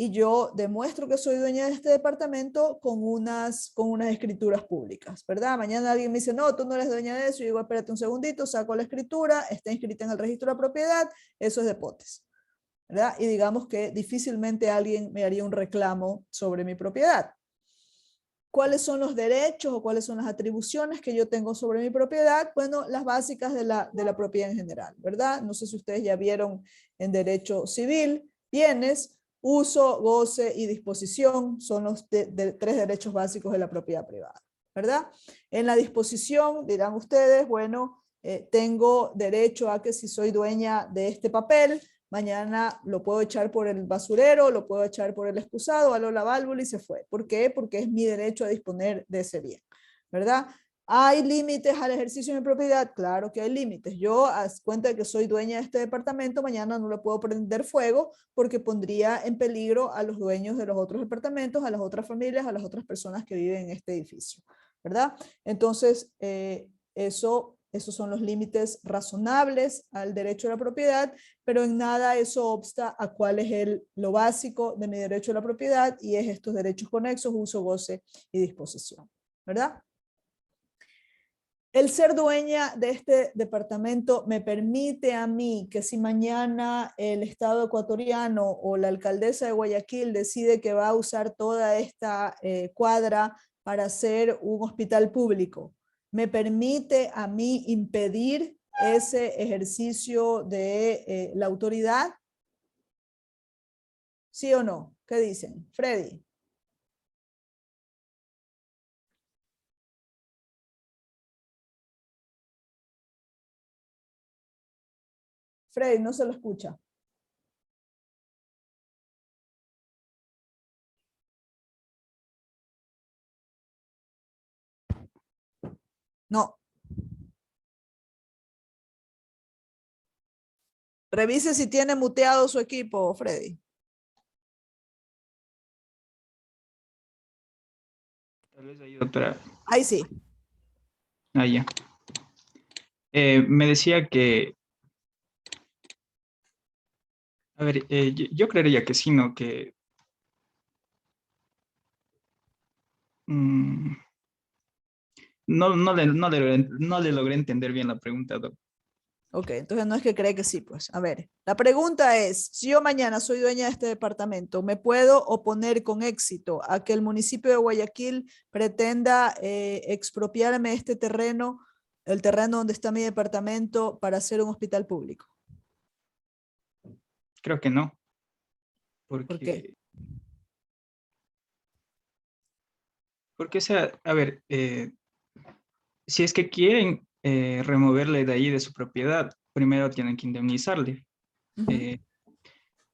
y yo demuestro que soy dueña de este departamento con unas escrituras públicas, ¿verdad? Mañana alguien me dice, no, tú no eres dueña de eso. Yo digo, espérate un segundito, saco la escritura, está inscrita en el registro de propiedad, eso es de potes, ¿verdad? Y digamos que difícilmente alguien me haría un reclamo sobre mi propiedad. ¿Cuáles son los derechos o cuáles son las atribuciones que yo tengo sobre mi propiedad? Bueno, las básicas de la propiedad en general, ¿verdad? No sé si ustedes ya vieron en derecho civil, bienes, uso, goce y disposición son los tres derechos básicos de la propiedad privada, ¿verdad? En la disposición dirán ustedes, bueno, tengo derecho a que si soy dueña de este papel, mañana lo puedo echar por el basurero, lo puedo echar por el excusado, aló la válvula y se fue. ¿Por qué? Porque es mi derecho a disponer de ese bien, ¿verdad? ¿Hay límites al ejercicio de mi propiedad? Claro que hay límites. Yo, a cuenta de que soy dueña de este departamento, mañana no le puedo prender fuego porque pondría en peligro a los dueños de los otros departamentos, a las otras familias, a las otras personas que viven en este edificio, ¿verdad? Entonces, esos son los límites razonables al derecho a la propiedad, pero en nada eso obsta a cuál es lo básico de mi derecho a la propiedad y es estos derechos conexos, uso, goce y disposición, ¿verdad? El ser dueña de este departamento me permite a mí que si mañana el Estado ecuatoriano o la alcaldesa de Guayaquil decide que va a usar toda esta cuadra para hacer un hospital público, me permite a mí impedir ese ejercicio de la autoridad. ¿Sí o no? ¿Qué dicen? Freddy. Freddy, no se lo escucha. No. Revise si tiene muteado su equipo, Freddy. vez ahí, doctora. Ahí sí. Ah, ya. Me decía que, a ver, yo creería que sí, ¿no? Que mm, no le logré entender bien la pregunta, doctor. Ok, entonces no es que cree que sí, pues. A ver, la pregunta es, si yo mañana soy dueña de este departamento, ¿me puedo oponer con éxito a que el municipio de Guayaquil pretenda expropiarme este terreno, el terreno donde está mi departamento, para hacer un hospital público? Creo que no, ¿Por qué? porque, o sea, a ver, si es que quieren removerle de ahí de su propiedad, primero tienen que indemnizarle. Ujú. Eh,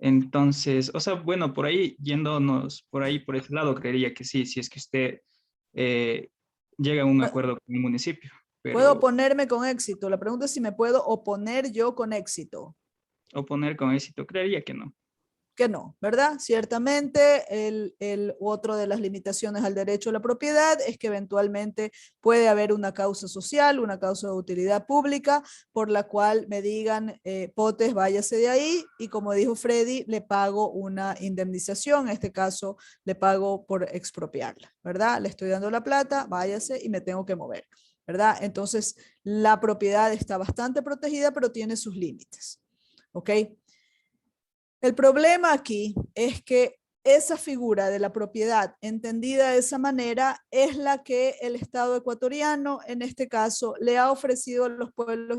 entonces, o sea, bueno, por ahí, yéndonos por ahí, por ese lado, creería que sí, si es que usted eh, llega a un acuerdo con el municipio, ¿Puedo pero oponerme con éxito? La pregunta es si me puedo oponer yo con éxito. oponer con éxito, creería que no. Que no, ¿verdad? Ciertamente, el otro de las limitaciones al derecho a la propiedad es que eventualmente puede haber una causa social, una causa de utilidad pública, por la cual me digan, Potes, váyase de ahí, y como dijo Freddy, le pago una indemnización, en este caso le pago por expropiarla, ¿verdad? Le estoy dando la plata, váyase y me tengo que mover, ¿verdad? Entonces, la propiedad está bastante protegida, pero tiene sus límites, ¿ok? El problema aquí es que esa figura de la propiedad entendida de esa manera es la que el Estado ecuatoriano, en este caso, le ha ofrecido a los pueblos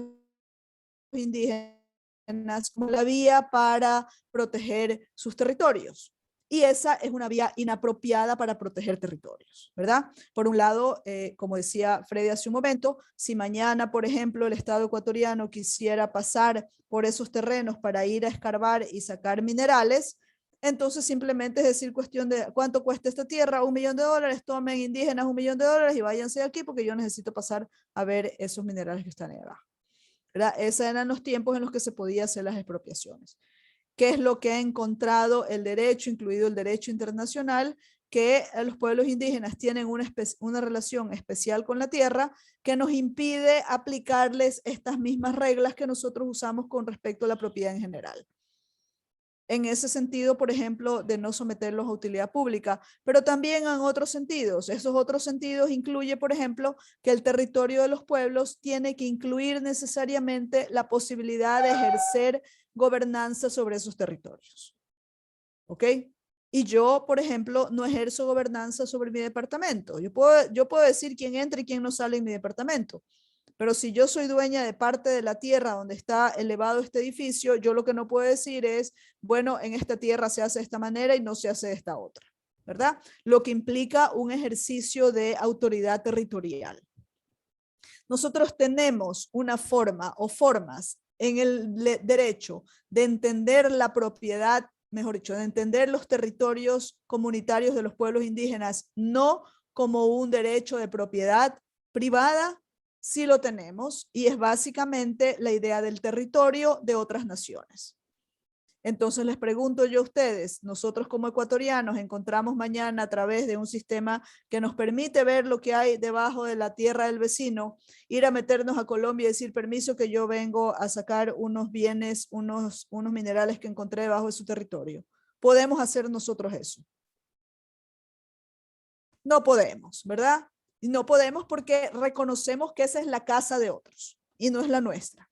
indígenas como la vía para proteger sus territorios. Y esa es una vía inapropiada para proteger territorios, ¿verdad? Por un lado, como decía Freddy hace un momento, si mañana, por ejemplo, el Estado ecuatoriano quisiera pasar por esos terrenos para ir a escarbar y sacar minerales, entonces simplemente es decir cuestión de cuánto cuesta esta tierra, $1 millón, tomen indígenas $1 millón y váyanse de aquí porque yo necesito pasar a ver esos minerales que están ahí abajo. ¿Verdad? Esos eran los tiempos en los que se podía hacer las expropiaciones. ¿Qué es lo que ha encontrado el derecho, incluido el derecho internacional? Que los pueblos indígenas tienen una relación especial con la tierra que nos impide aplicarles estas mismas reglas que nosotros usamos con respecto a la propiedad en general. En ese sentido, por ejemplo, de no someterlos a utilidad pública, pero también en otros sentidos. Esos otros sentidos incluye, por ejemplo, que el territorio de los pueblos tiene que incluir necesariamente la posibilidad de ejercer gobernanza sobre esos territorios. ¿Ok? Y yo, por ejemplo, no ejerzo gobernanza sobre mi departamento. Yo puedo decir quién entra y quién no sale en mi departamento. Pero si yo soy dueña de parte de la tierra donde está elevado este edificio, yo lo que no puedo decir es, bueno, en esta tierra se hace de esta manera y no se hace de esta otra, ¿verdad? Lo que implica un ejercicio de autoridad territorial. Nosotros tenemos una forma o formas en el derecho de entender la propiedad, mejor dicho, de entender los territorios comunitarios de los pueblos indígenas, no como un derecho de propiedad privada. Sí lo tenemos y es básicamente la idea del territorio de otras naciones. Entonces les pregunto yo a ustedes, nosotros como ecuatorianos encontramos mañana a través de un sistema que nos permite ver lo que hay debajo de la tierra del vecino, ir a meternos a Colombia y decir permiso que yo vengo a sacar unos bienes, unos minerales que encontré debajo de su territorio. ¿Podemos hacer nosotros eso? No podemos, ¿verdad? Y no podemos porque reconocemos que esa es la casa de otros y no es la nuestra.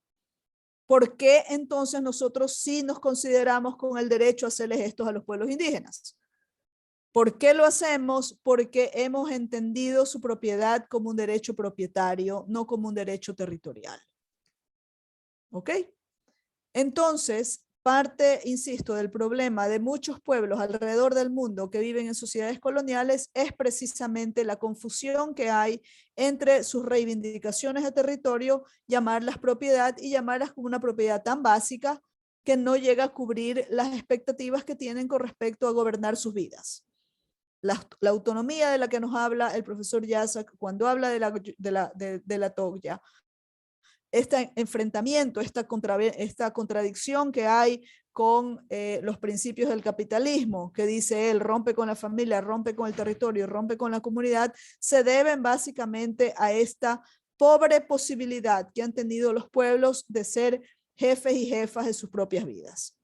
¿Por qué entonces nosotros sí nos consideramos con el derecho a hacerles estos a los pueblos indígenas? ¿Por qué lo hacemos? Porque hemos entendido su propiedad como un derecho propietario, no como un derecho territorial. ¿Ok? Entonces, parte, insisto, del problema de muchos pueblos alrededor del mundo que viven en sociedades coloniales es precisamente la confusión que hay entre sus reivindicaciones de territorio, llamarlas propiedad y llamarlas como una propiedad tan básica que no llega a cubrir las expectativas que tienen con respecto a gobernar sus vidas. La autonomía de la que nos habla el profesor Yasak cuando habla de la TOGYA, este enfrentamiento, esta contradicción que hay con los principios del capitalismo, que dice él, rompe con la familia, rompe con el territorio, rompe con la comunidad, se deben básicamente a esta pobre posibilidad que han tenido los pueblos de ser jefes y jefas de sus propias vidas.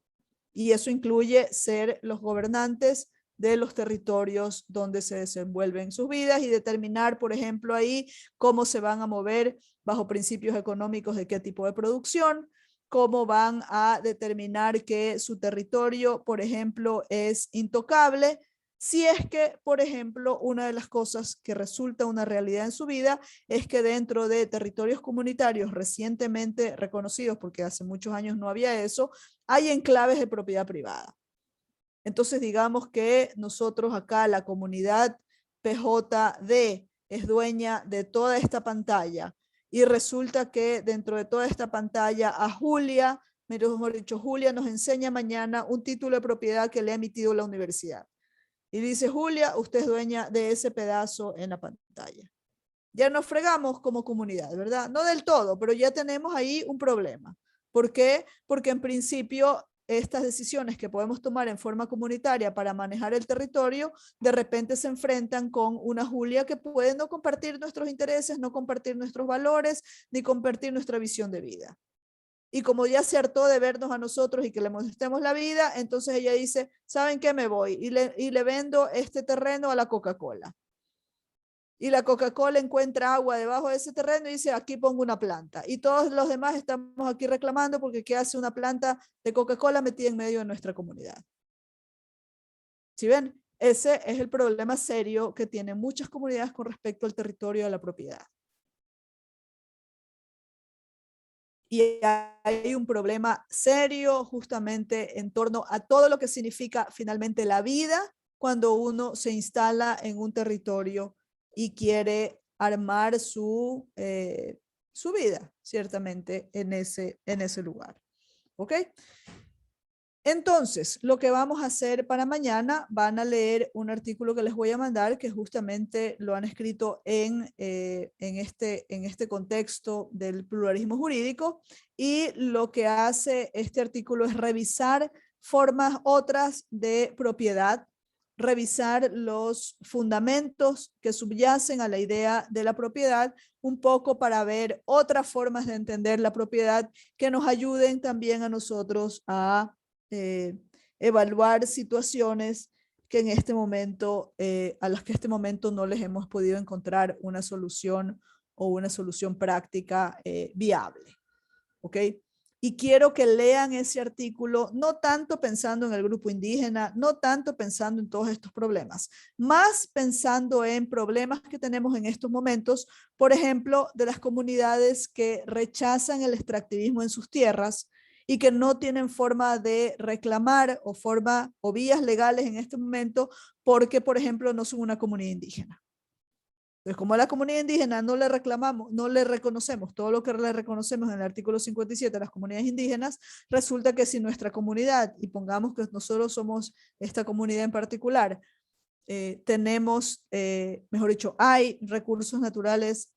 Y eso incluye ser los gobernantes de los territorios donde se desenvuelven sus vidas y determinar, por ejemplo, ahí cómo se van a mover bajo principios económicos de qué tipo de producción, cómo van a determinar que su territorio, por ejemplo, es intocable, si es que, por ejemplo, una de las cosas que resulta una realidad en su vida es que dentro de territorios comunitarios recientemente reconocidos, porque hace muchos años no había eso, hay enclaves de propiedad privada. Entonces, digamos que nosotros acá, la comunidad PJD es dueña de toda esta pantalla y resulta que dentro de toda esta pantalla a Julia, mejor dicho, Julia nos enseña mañana un título de propiedad que le ha emitido la universidad. Y dice, Julia, usted es dueña de ese pedazo en la pantalla. Ya nos fregamos como comunidad, ¿verdad? No del todo, pero ya tenemos ahí un problema. ¿Por qué? Porque en principio estas decisiones que podemos tomar en forma comunitaria para manejar el territorio, de repente se enfrentan con una Julia que puede no compartir nuestros intereses, no compartir nuestros valores, ni compartir nuestra visión de vida. Y como ya se hartó de vernos a nosotros y que le molestemos la vida, entonces ella dice, ¿saben qué? Me voy y le vendo este terreno a la Coca-Cola. Y la Coca-Cola encuentra agua debajo de ese terreno y dice, aquí pongo una planta. Y todos los demás estamos aquí reclamando porque ¿qué hace una planta de Coca-Cola metida en medio de nuestra comunidad? ¿Sí ven? Ese es el problema serio que tienen muchas comunidades con respecto al territorio de la propiedad. Y hay un problema serio justamente en torno a todo lo que significa finalmente la vida cuando uno se instala en un territorio y quiere armar su vida, ciertamente, en ese lugar. ¿Ok? Entonces, lo que vamos a hacer para mañana, van a leer un artículo que les voy a mandar, que justamente lo han escrito en este contexto del pluralismo jurídico, y lo que hace este artículo es revisar formas otras de propiedad, revisar los fundamentos que subyacen a la idea de la propiedad, un poco para ver otras formas de entender la propiedad que nos ayuden también a nosotros a evaluar situaciones que en este momento, a las que en este momento no les hemos podido encontrar una solución o una solución práctica viable. ¿Ok? Y quiero que lean ese artículo, no tanto pensando en el grupo indígena, no tanto pensando en todos estos problemas, más pensando en problemas que tenemos en estos momentos, por ejemplo, de las comunidades que rechazan el extractivismo en sus tierras y que no tienen forma de reclamar o vías legales en este momento porque, por ejemplo, no son una comunidad indígena. Entonces, como a la comunidad indígena no le reclamamos, no le reconocemos todo lo que le reconocemos en el artículo 57 de las comunidades indígenas, resulta que si nuestra comunidad, y pongamos que nosotros somos esta comunidad en particular, tenemos, mejor dicho, hay recursos naturales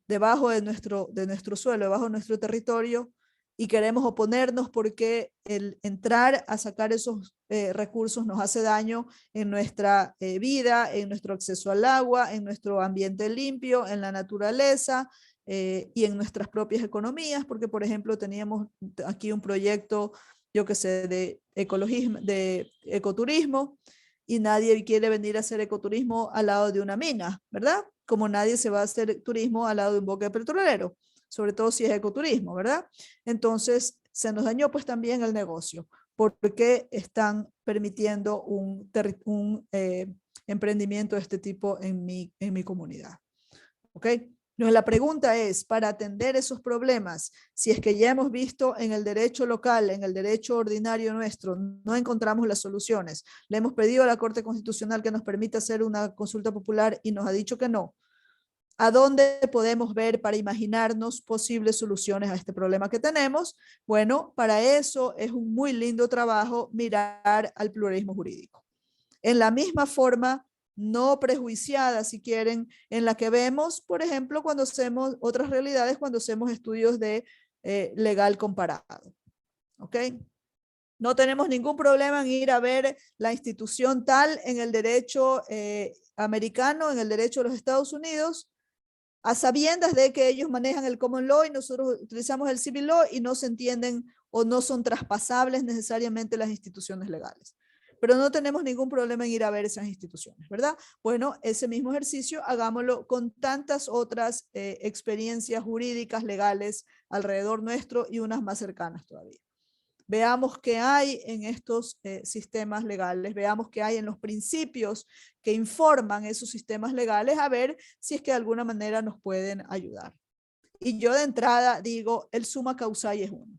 debajo de nuestro suelo, debajo de nuestro territorio, y queremos oponernos porque el entrar a sacar esos recursos nos hace daño en nuestra vida, en nuestro acceso al agua, en nuestro ambiente limpio, en la naturaleza y en nuestras propias economías, porque por ejemplo teníamos aquí un proyecto, yo que sé, de ecologismo, de ecoturismo, y nadie quiere venir a hacer ecoturismo al lado de una mina, ¿verdad? Como nadie se va a hacer turismo al lado de un boque petrolero, sobre todo si es ecoturismo, ¿verdad? Entonces, se nos dañó pues también el negocio, porque están permitiendo un emprendimiento de este tipo en mi comunidad. ¿Ok? Entonces, la pregunta es, para atender esos problemas, si es que ya hemos visto en el derecho local, en el derecho ordinario nuestro, no encontramos las soluciones, le hemos pedido a la Corte Constitucional que nos permita hacer una consulta popular y nos ha dicho que no. ¿A dónde podemos ver para imaginarnos posibles soluciones a este problema que tenemos? Bueno, para eso es un muy lindo trabajo mirar al pluralismo jurídico. En la misma forma, no prejuiciada, si quieren, en la que vemos, por ejemplo, cuando hacemos otras realidades, cuando hacemos estudios de legal comparado. ¿Ok? No tenemos ningún problema en ir a ver la institución tal en el derecho americano, en el derecho de los Estados Unidos, a sabiendas de que ellos manejan el common law y nosotros utilizamos el civil law y no se entienden o no son traspasables necesariamente las instituciones legales. Pero no tenemos ningún problema en ir a ver esas instituciones, ¿verdad? Bueno, ese mismo ejercicio hagámoslo con tantas otras experiencias jurídicas, legales alrededor nuestro y unas más cercanas todavía. Veamos qué hay en estos sistemas legales, veamos qué hay en los principios que informan esos sistemas legales, a ver si es que de alguna manera nos pueden ayudar. Y yo de entrada digo, el summa causae es uno.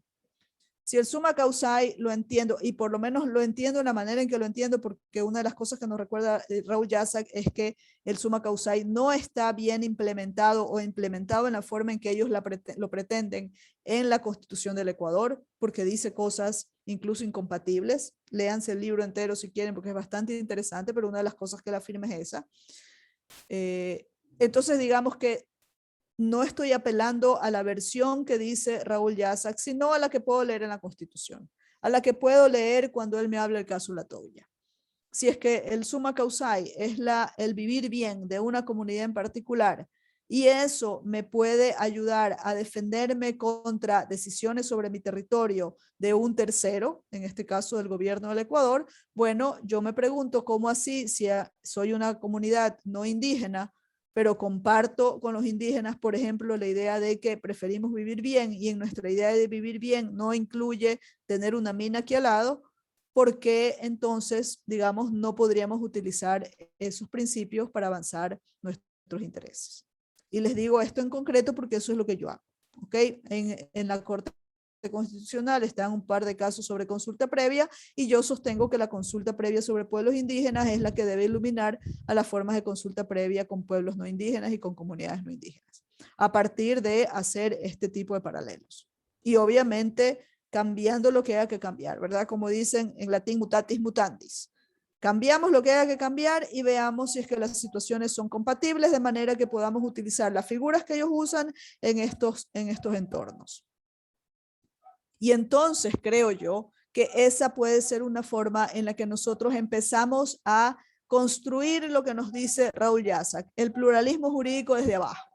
Si el summa causae lo entiendo, y por lo menos lo entiendo de la manera en que lo entiendo, porque una de las cosas que nos recuerda Raúl Jásac es que el summa causae no está bien implementado o implementado en la forma en que ellos lo pretenden en la Constitución del Ecuador, porque dice cosas incluso incompatibles. Léanse el libro entero si quieren, porque es bastante interesante, pero una de las cosas que la firma es esa. Entonces digamos que no estoy apelando a la versión que dice Raúl Jásac, sino a la que puedo leer en la Constitución, a la que puedo leer cuando él me habla del caso Latoya. Si es que el summa causae es el vivir bien de una comunidad en particular y eso me puede ayudar a defenderme contra decisiones sobre mi territorio de un tercero, en este caso del gobierno del Ecuador, bueno, yo me pregunto cómo así, si soy una comunidad no indígena, pero comparto con los indígenas, por ejemplo, la idea de que preferimos vivir bien y en nuestra idea de vivir bien no incluye tener una mina aquí al lado, porque entonces, digamos, no podríamos utilizar esos principios para avanzar nuestros intereses. Y les digo esto en concreto porque eso es lo que yo hago. ¿Ok? En la Corte Constitucional están un par de casos sobre consulta previa y yo sostengo que la consulta previa sobre pueblos indígenas es la que debe iluminar a las formas de consulta previa con pueblos no indígenas y con comunidades no indígenas, a partir de hacer este tipo de paralelos. Y obviamente cambiando lo que haya que cambiar, ¿verdad? Como dicen en latín, mutatis mutandis. Cambiamos lo que haya que cambiar y veamos si es que las situaciones son compatibles de manera que podamos utilizar las figuras que ellos usan en estos entornos. Y entonces creo yo que esa puede ser una forma en la que nosotros empezamos a construir lo que nos dice Raúl Jásac, el pluralismo jurídico desde abajo.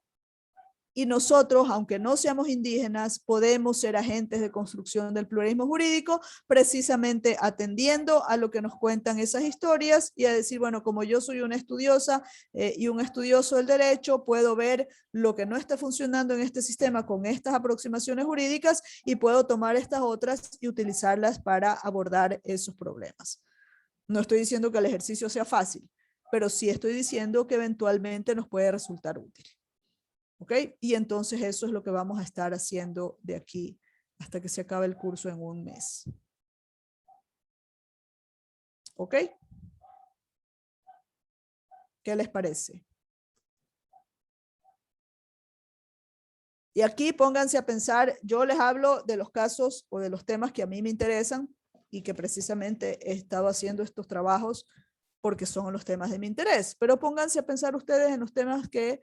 Y nosotros, aunque no seamos indígenas, podemos ser agentes de construcción del pluralismo jurídico, precisamente atendiendo a lo que nos cuentan esas historias y a decir, bueno, como yo soy una estudiosa y un estudioso del derecho, puedo ver lo que no está funcionando en este sistema con estas aproximaciones jurídicas y puedo tomar estas otras y utilizarlas para abordar esos problemas. No estoy diciendo que el ejercicio sea fácil, pero sí estoy diciendo que eventualmente nos puede resultar útil. ¿Ok? Y entonces eso es lo que vamos a estar haciendo de aquí hasta que se acabe el curso en un mes. ¿Ok? ¿Qué les parece? Y aquí pónganse a pensar, yo les hablo de los casos o de los temas que a mí me interesan y que precisamente he estado haciendo estos trabajos porque son los temas de mi interés. Pero pónganse a pensar ustedes en los temas que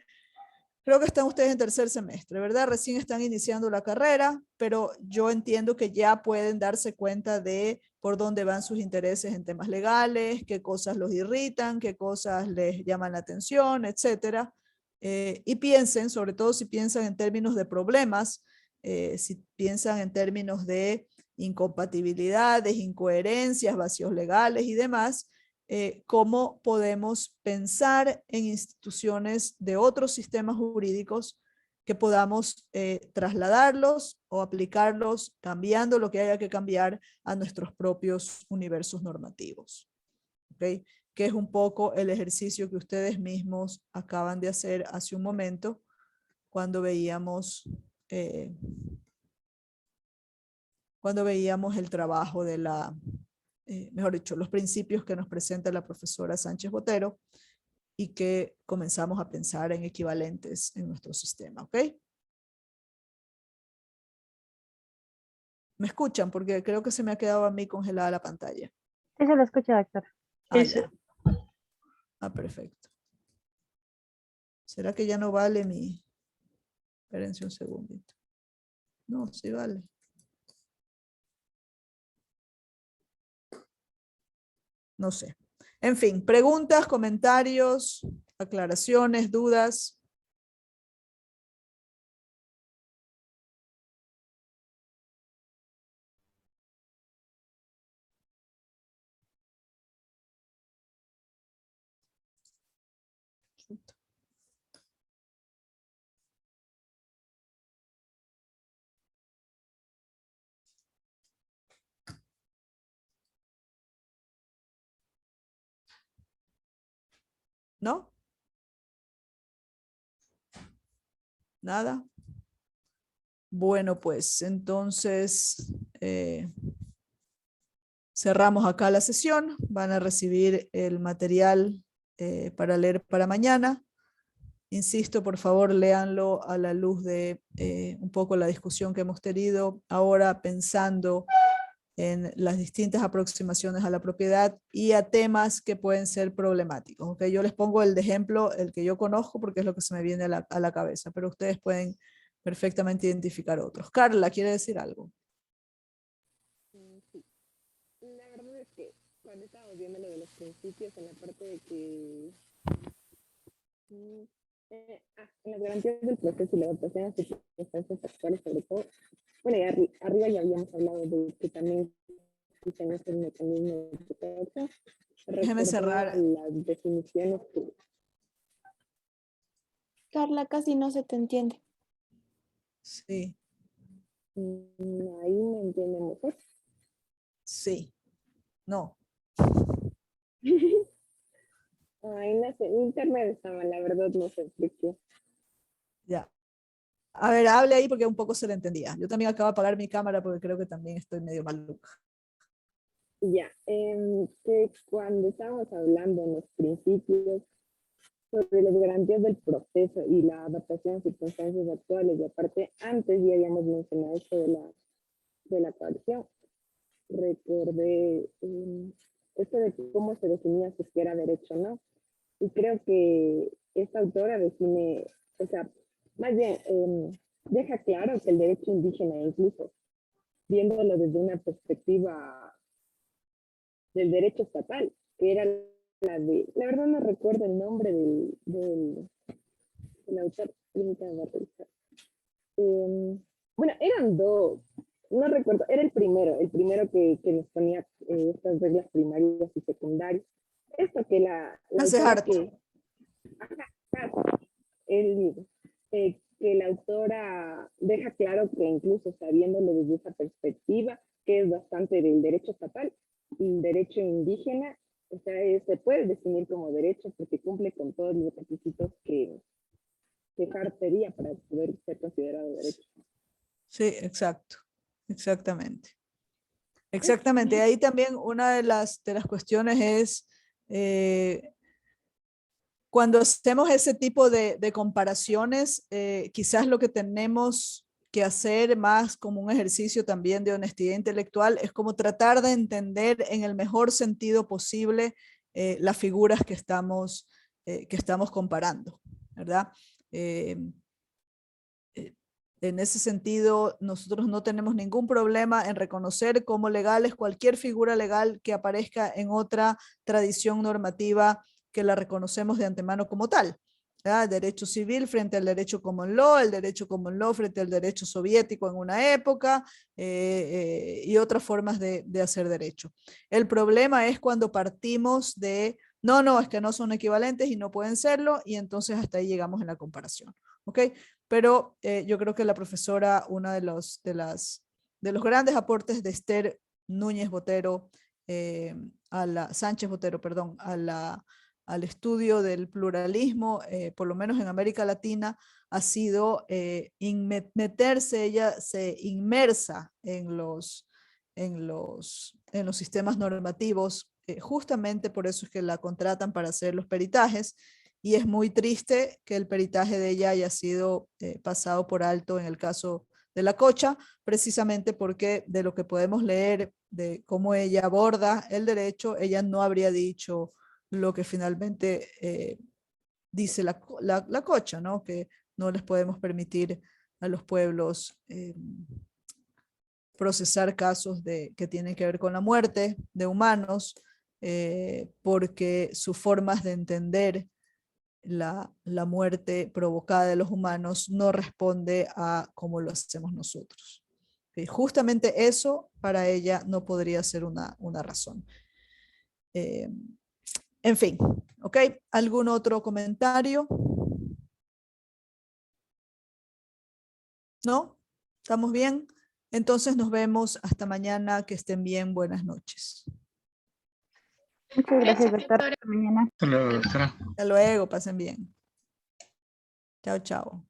creo que están ustedes en tercer semestre, ¿verdad? Recién están iniciando la carrera, pero yo entiendo que ya pueden darse cuenta de por dónde van sus intereses en temas legales, qué cosas los irritan, qué cosas les llaman la atención, etcétera. Y piensen, sobre todo si piensan en términos de problemas, si piensan en términos de incompatibilidades, incoherencias, vacíos legales y demás, cómo podemos pensar en instituciones de otros sistemas jurídicos que podamos trasladarlos o aplicarlos cambiando lo que haya que cambiar a nuestros propios universos normativos. ¿Okay? Que es un poco el ejercicio que ustedes mismos acaban de hacer hace un momento cuando veíamos el trabajo de la mejor dicho, los principios que nos presenta la profesora Sánchez Botero y que comenzamos a pensar en equivalentes en nuestro sistema, ¿ok? ¿Me escuchan? Porque creo que se me ha quedado a mí congelada la pantalla. Sí, se lo escucha, doctora. Ya. Perfecto. ¿Será que ya no vale mi... Espérense un segundito. No, sí vale. no sé. En fin, preguntas, comentarios, aclaraciones, dudas. ¿No? ¿Nada? Bueno, pues entonces cerramos acá la sesión. Van a recibir el material para leer para mañana. Insisto, por favor, léanlo a la luz de un poco la discusión que hemos tenido ahora, pensando en las distintas aproximaciones a la propiedad y a temas que pueden ser problemáticos. ¿Okay? Yo les pongo el de ejemplo, el que yo conozco, porque es lo que se me viene a la cabeza, pero ustedes pueden perfectamente identificar otros. Carla, ¿quiere decir algo? Sí. La verdad es que cuando estábamos viendo lo de los principios, en la parte de que en las garantías del proceso y la adaptación a circunstancias actuales, sobre todo, bueno, y arriba ya habíamos hablado de que también existen estos mecanismos de protección. Déjeme cerrar. Las definiciones que... Carla, casi no se te entiende. Sí. Ahí me entienden mejor. Sí. No. Ay, no sé, internet está mal, la verdad no sé por qué. Ya. A ver, hable ahí porque un poco se le entendía. Yo también acabo de apagar mi cámara porque creo que también estoy medio maluca. Ya, que cuando estábamos hablando en los principios sobre las garantías del proceso y la adaptación a circunstancias actuales, y aparte antes ya habíamos mencionado esto de la coacción, recordé esto de cómo se definía si era derecho o no, y creo que esta autora define, o sea, más bien deja claro que el derecho indígena, incluso viéndolo desde una perspectiva del derecho estatal, que era la verdad no recuerdo el nombre del autor, bueno, eran dos, no recuerdo, era el primero que nos ponía estas reglas primarias y secundarias. Esto que la Hace autora harto. que la autora deja claro que incluso sabiéndolo desde esa perspectiva, que es bastante del derecho estatal y derecho indígena, o sea, se puede definir como derecho porque cumple con todos los requisitos que FARC pedía para poder ser considerado derecho. Sí, exacto. Exactamente. Exactamente. Ahí también una de las cuestiones es cuando hacemos ese tipo de comparaciones, quizás lo que tenemos que hacer más como un ejercicio también de honestidad intelectual es como tratar de entender en el mejor sentido posible las figuras que estamos comparando, ¿verdad? En ese sentido, nosotros no tenemos ningún problema en reconocer como legales cualquier figura legal que aparezca en otra tradición normativa que la reconocemos de antemano como tal. ¿Verdad? Derecho civil frente al derecho common law, el derecho common law frente al derecho soviético en una época y otras formas de hacer derecho. El problema es cuando partimos de, no, es que no son equivalentes y no pueden serlo, y entonces hasta ahí llegamos en la comparación. ¿Ok? Pero yo creo que la profesora, uno de los grandes aportes de Esther Núñez Botero, Sánchez Botero, perdón, al estudio del pluralismo, por lo menos en América Latina, ha sido meterse, ella se inmersa en los sistemas normativos, justamente por eso es que la contratan para hacer los peritajes, y es muy triste que el peritaje de ella haya sido pasado por alto en el caso de la Cocha, precisamente porque de lo que podemos leer de cómo ella aborda el derecho, ella no habría dicho lo que finalmente dice la Cocha, ¿no? Que no les podemos permitir a los pueblos procesar casos que tienen que ver con la muerte de humanos porque sus formas de entender la muerte provocada de los humanos no responde a cómo lo hacemos nosotros. Justamente eso para ella no podría ser una razón. En fin, ¿ok? ¿Algún otro comentario? ¿No? ¿Estamos bien? Entonces nos vemos hasta mañana. Que estén bien. Buenas noches. Muchas gracias, doctora. Hasta mañana. Hasta luego, doctora. Hasta luego. Pasen bien. Chao, chao.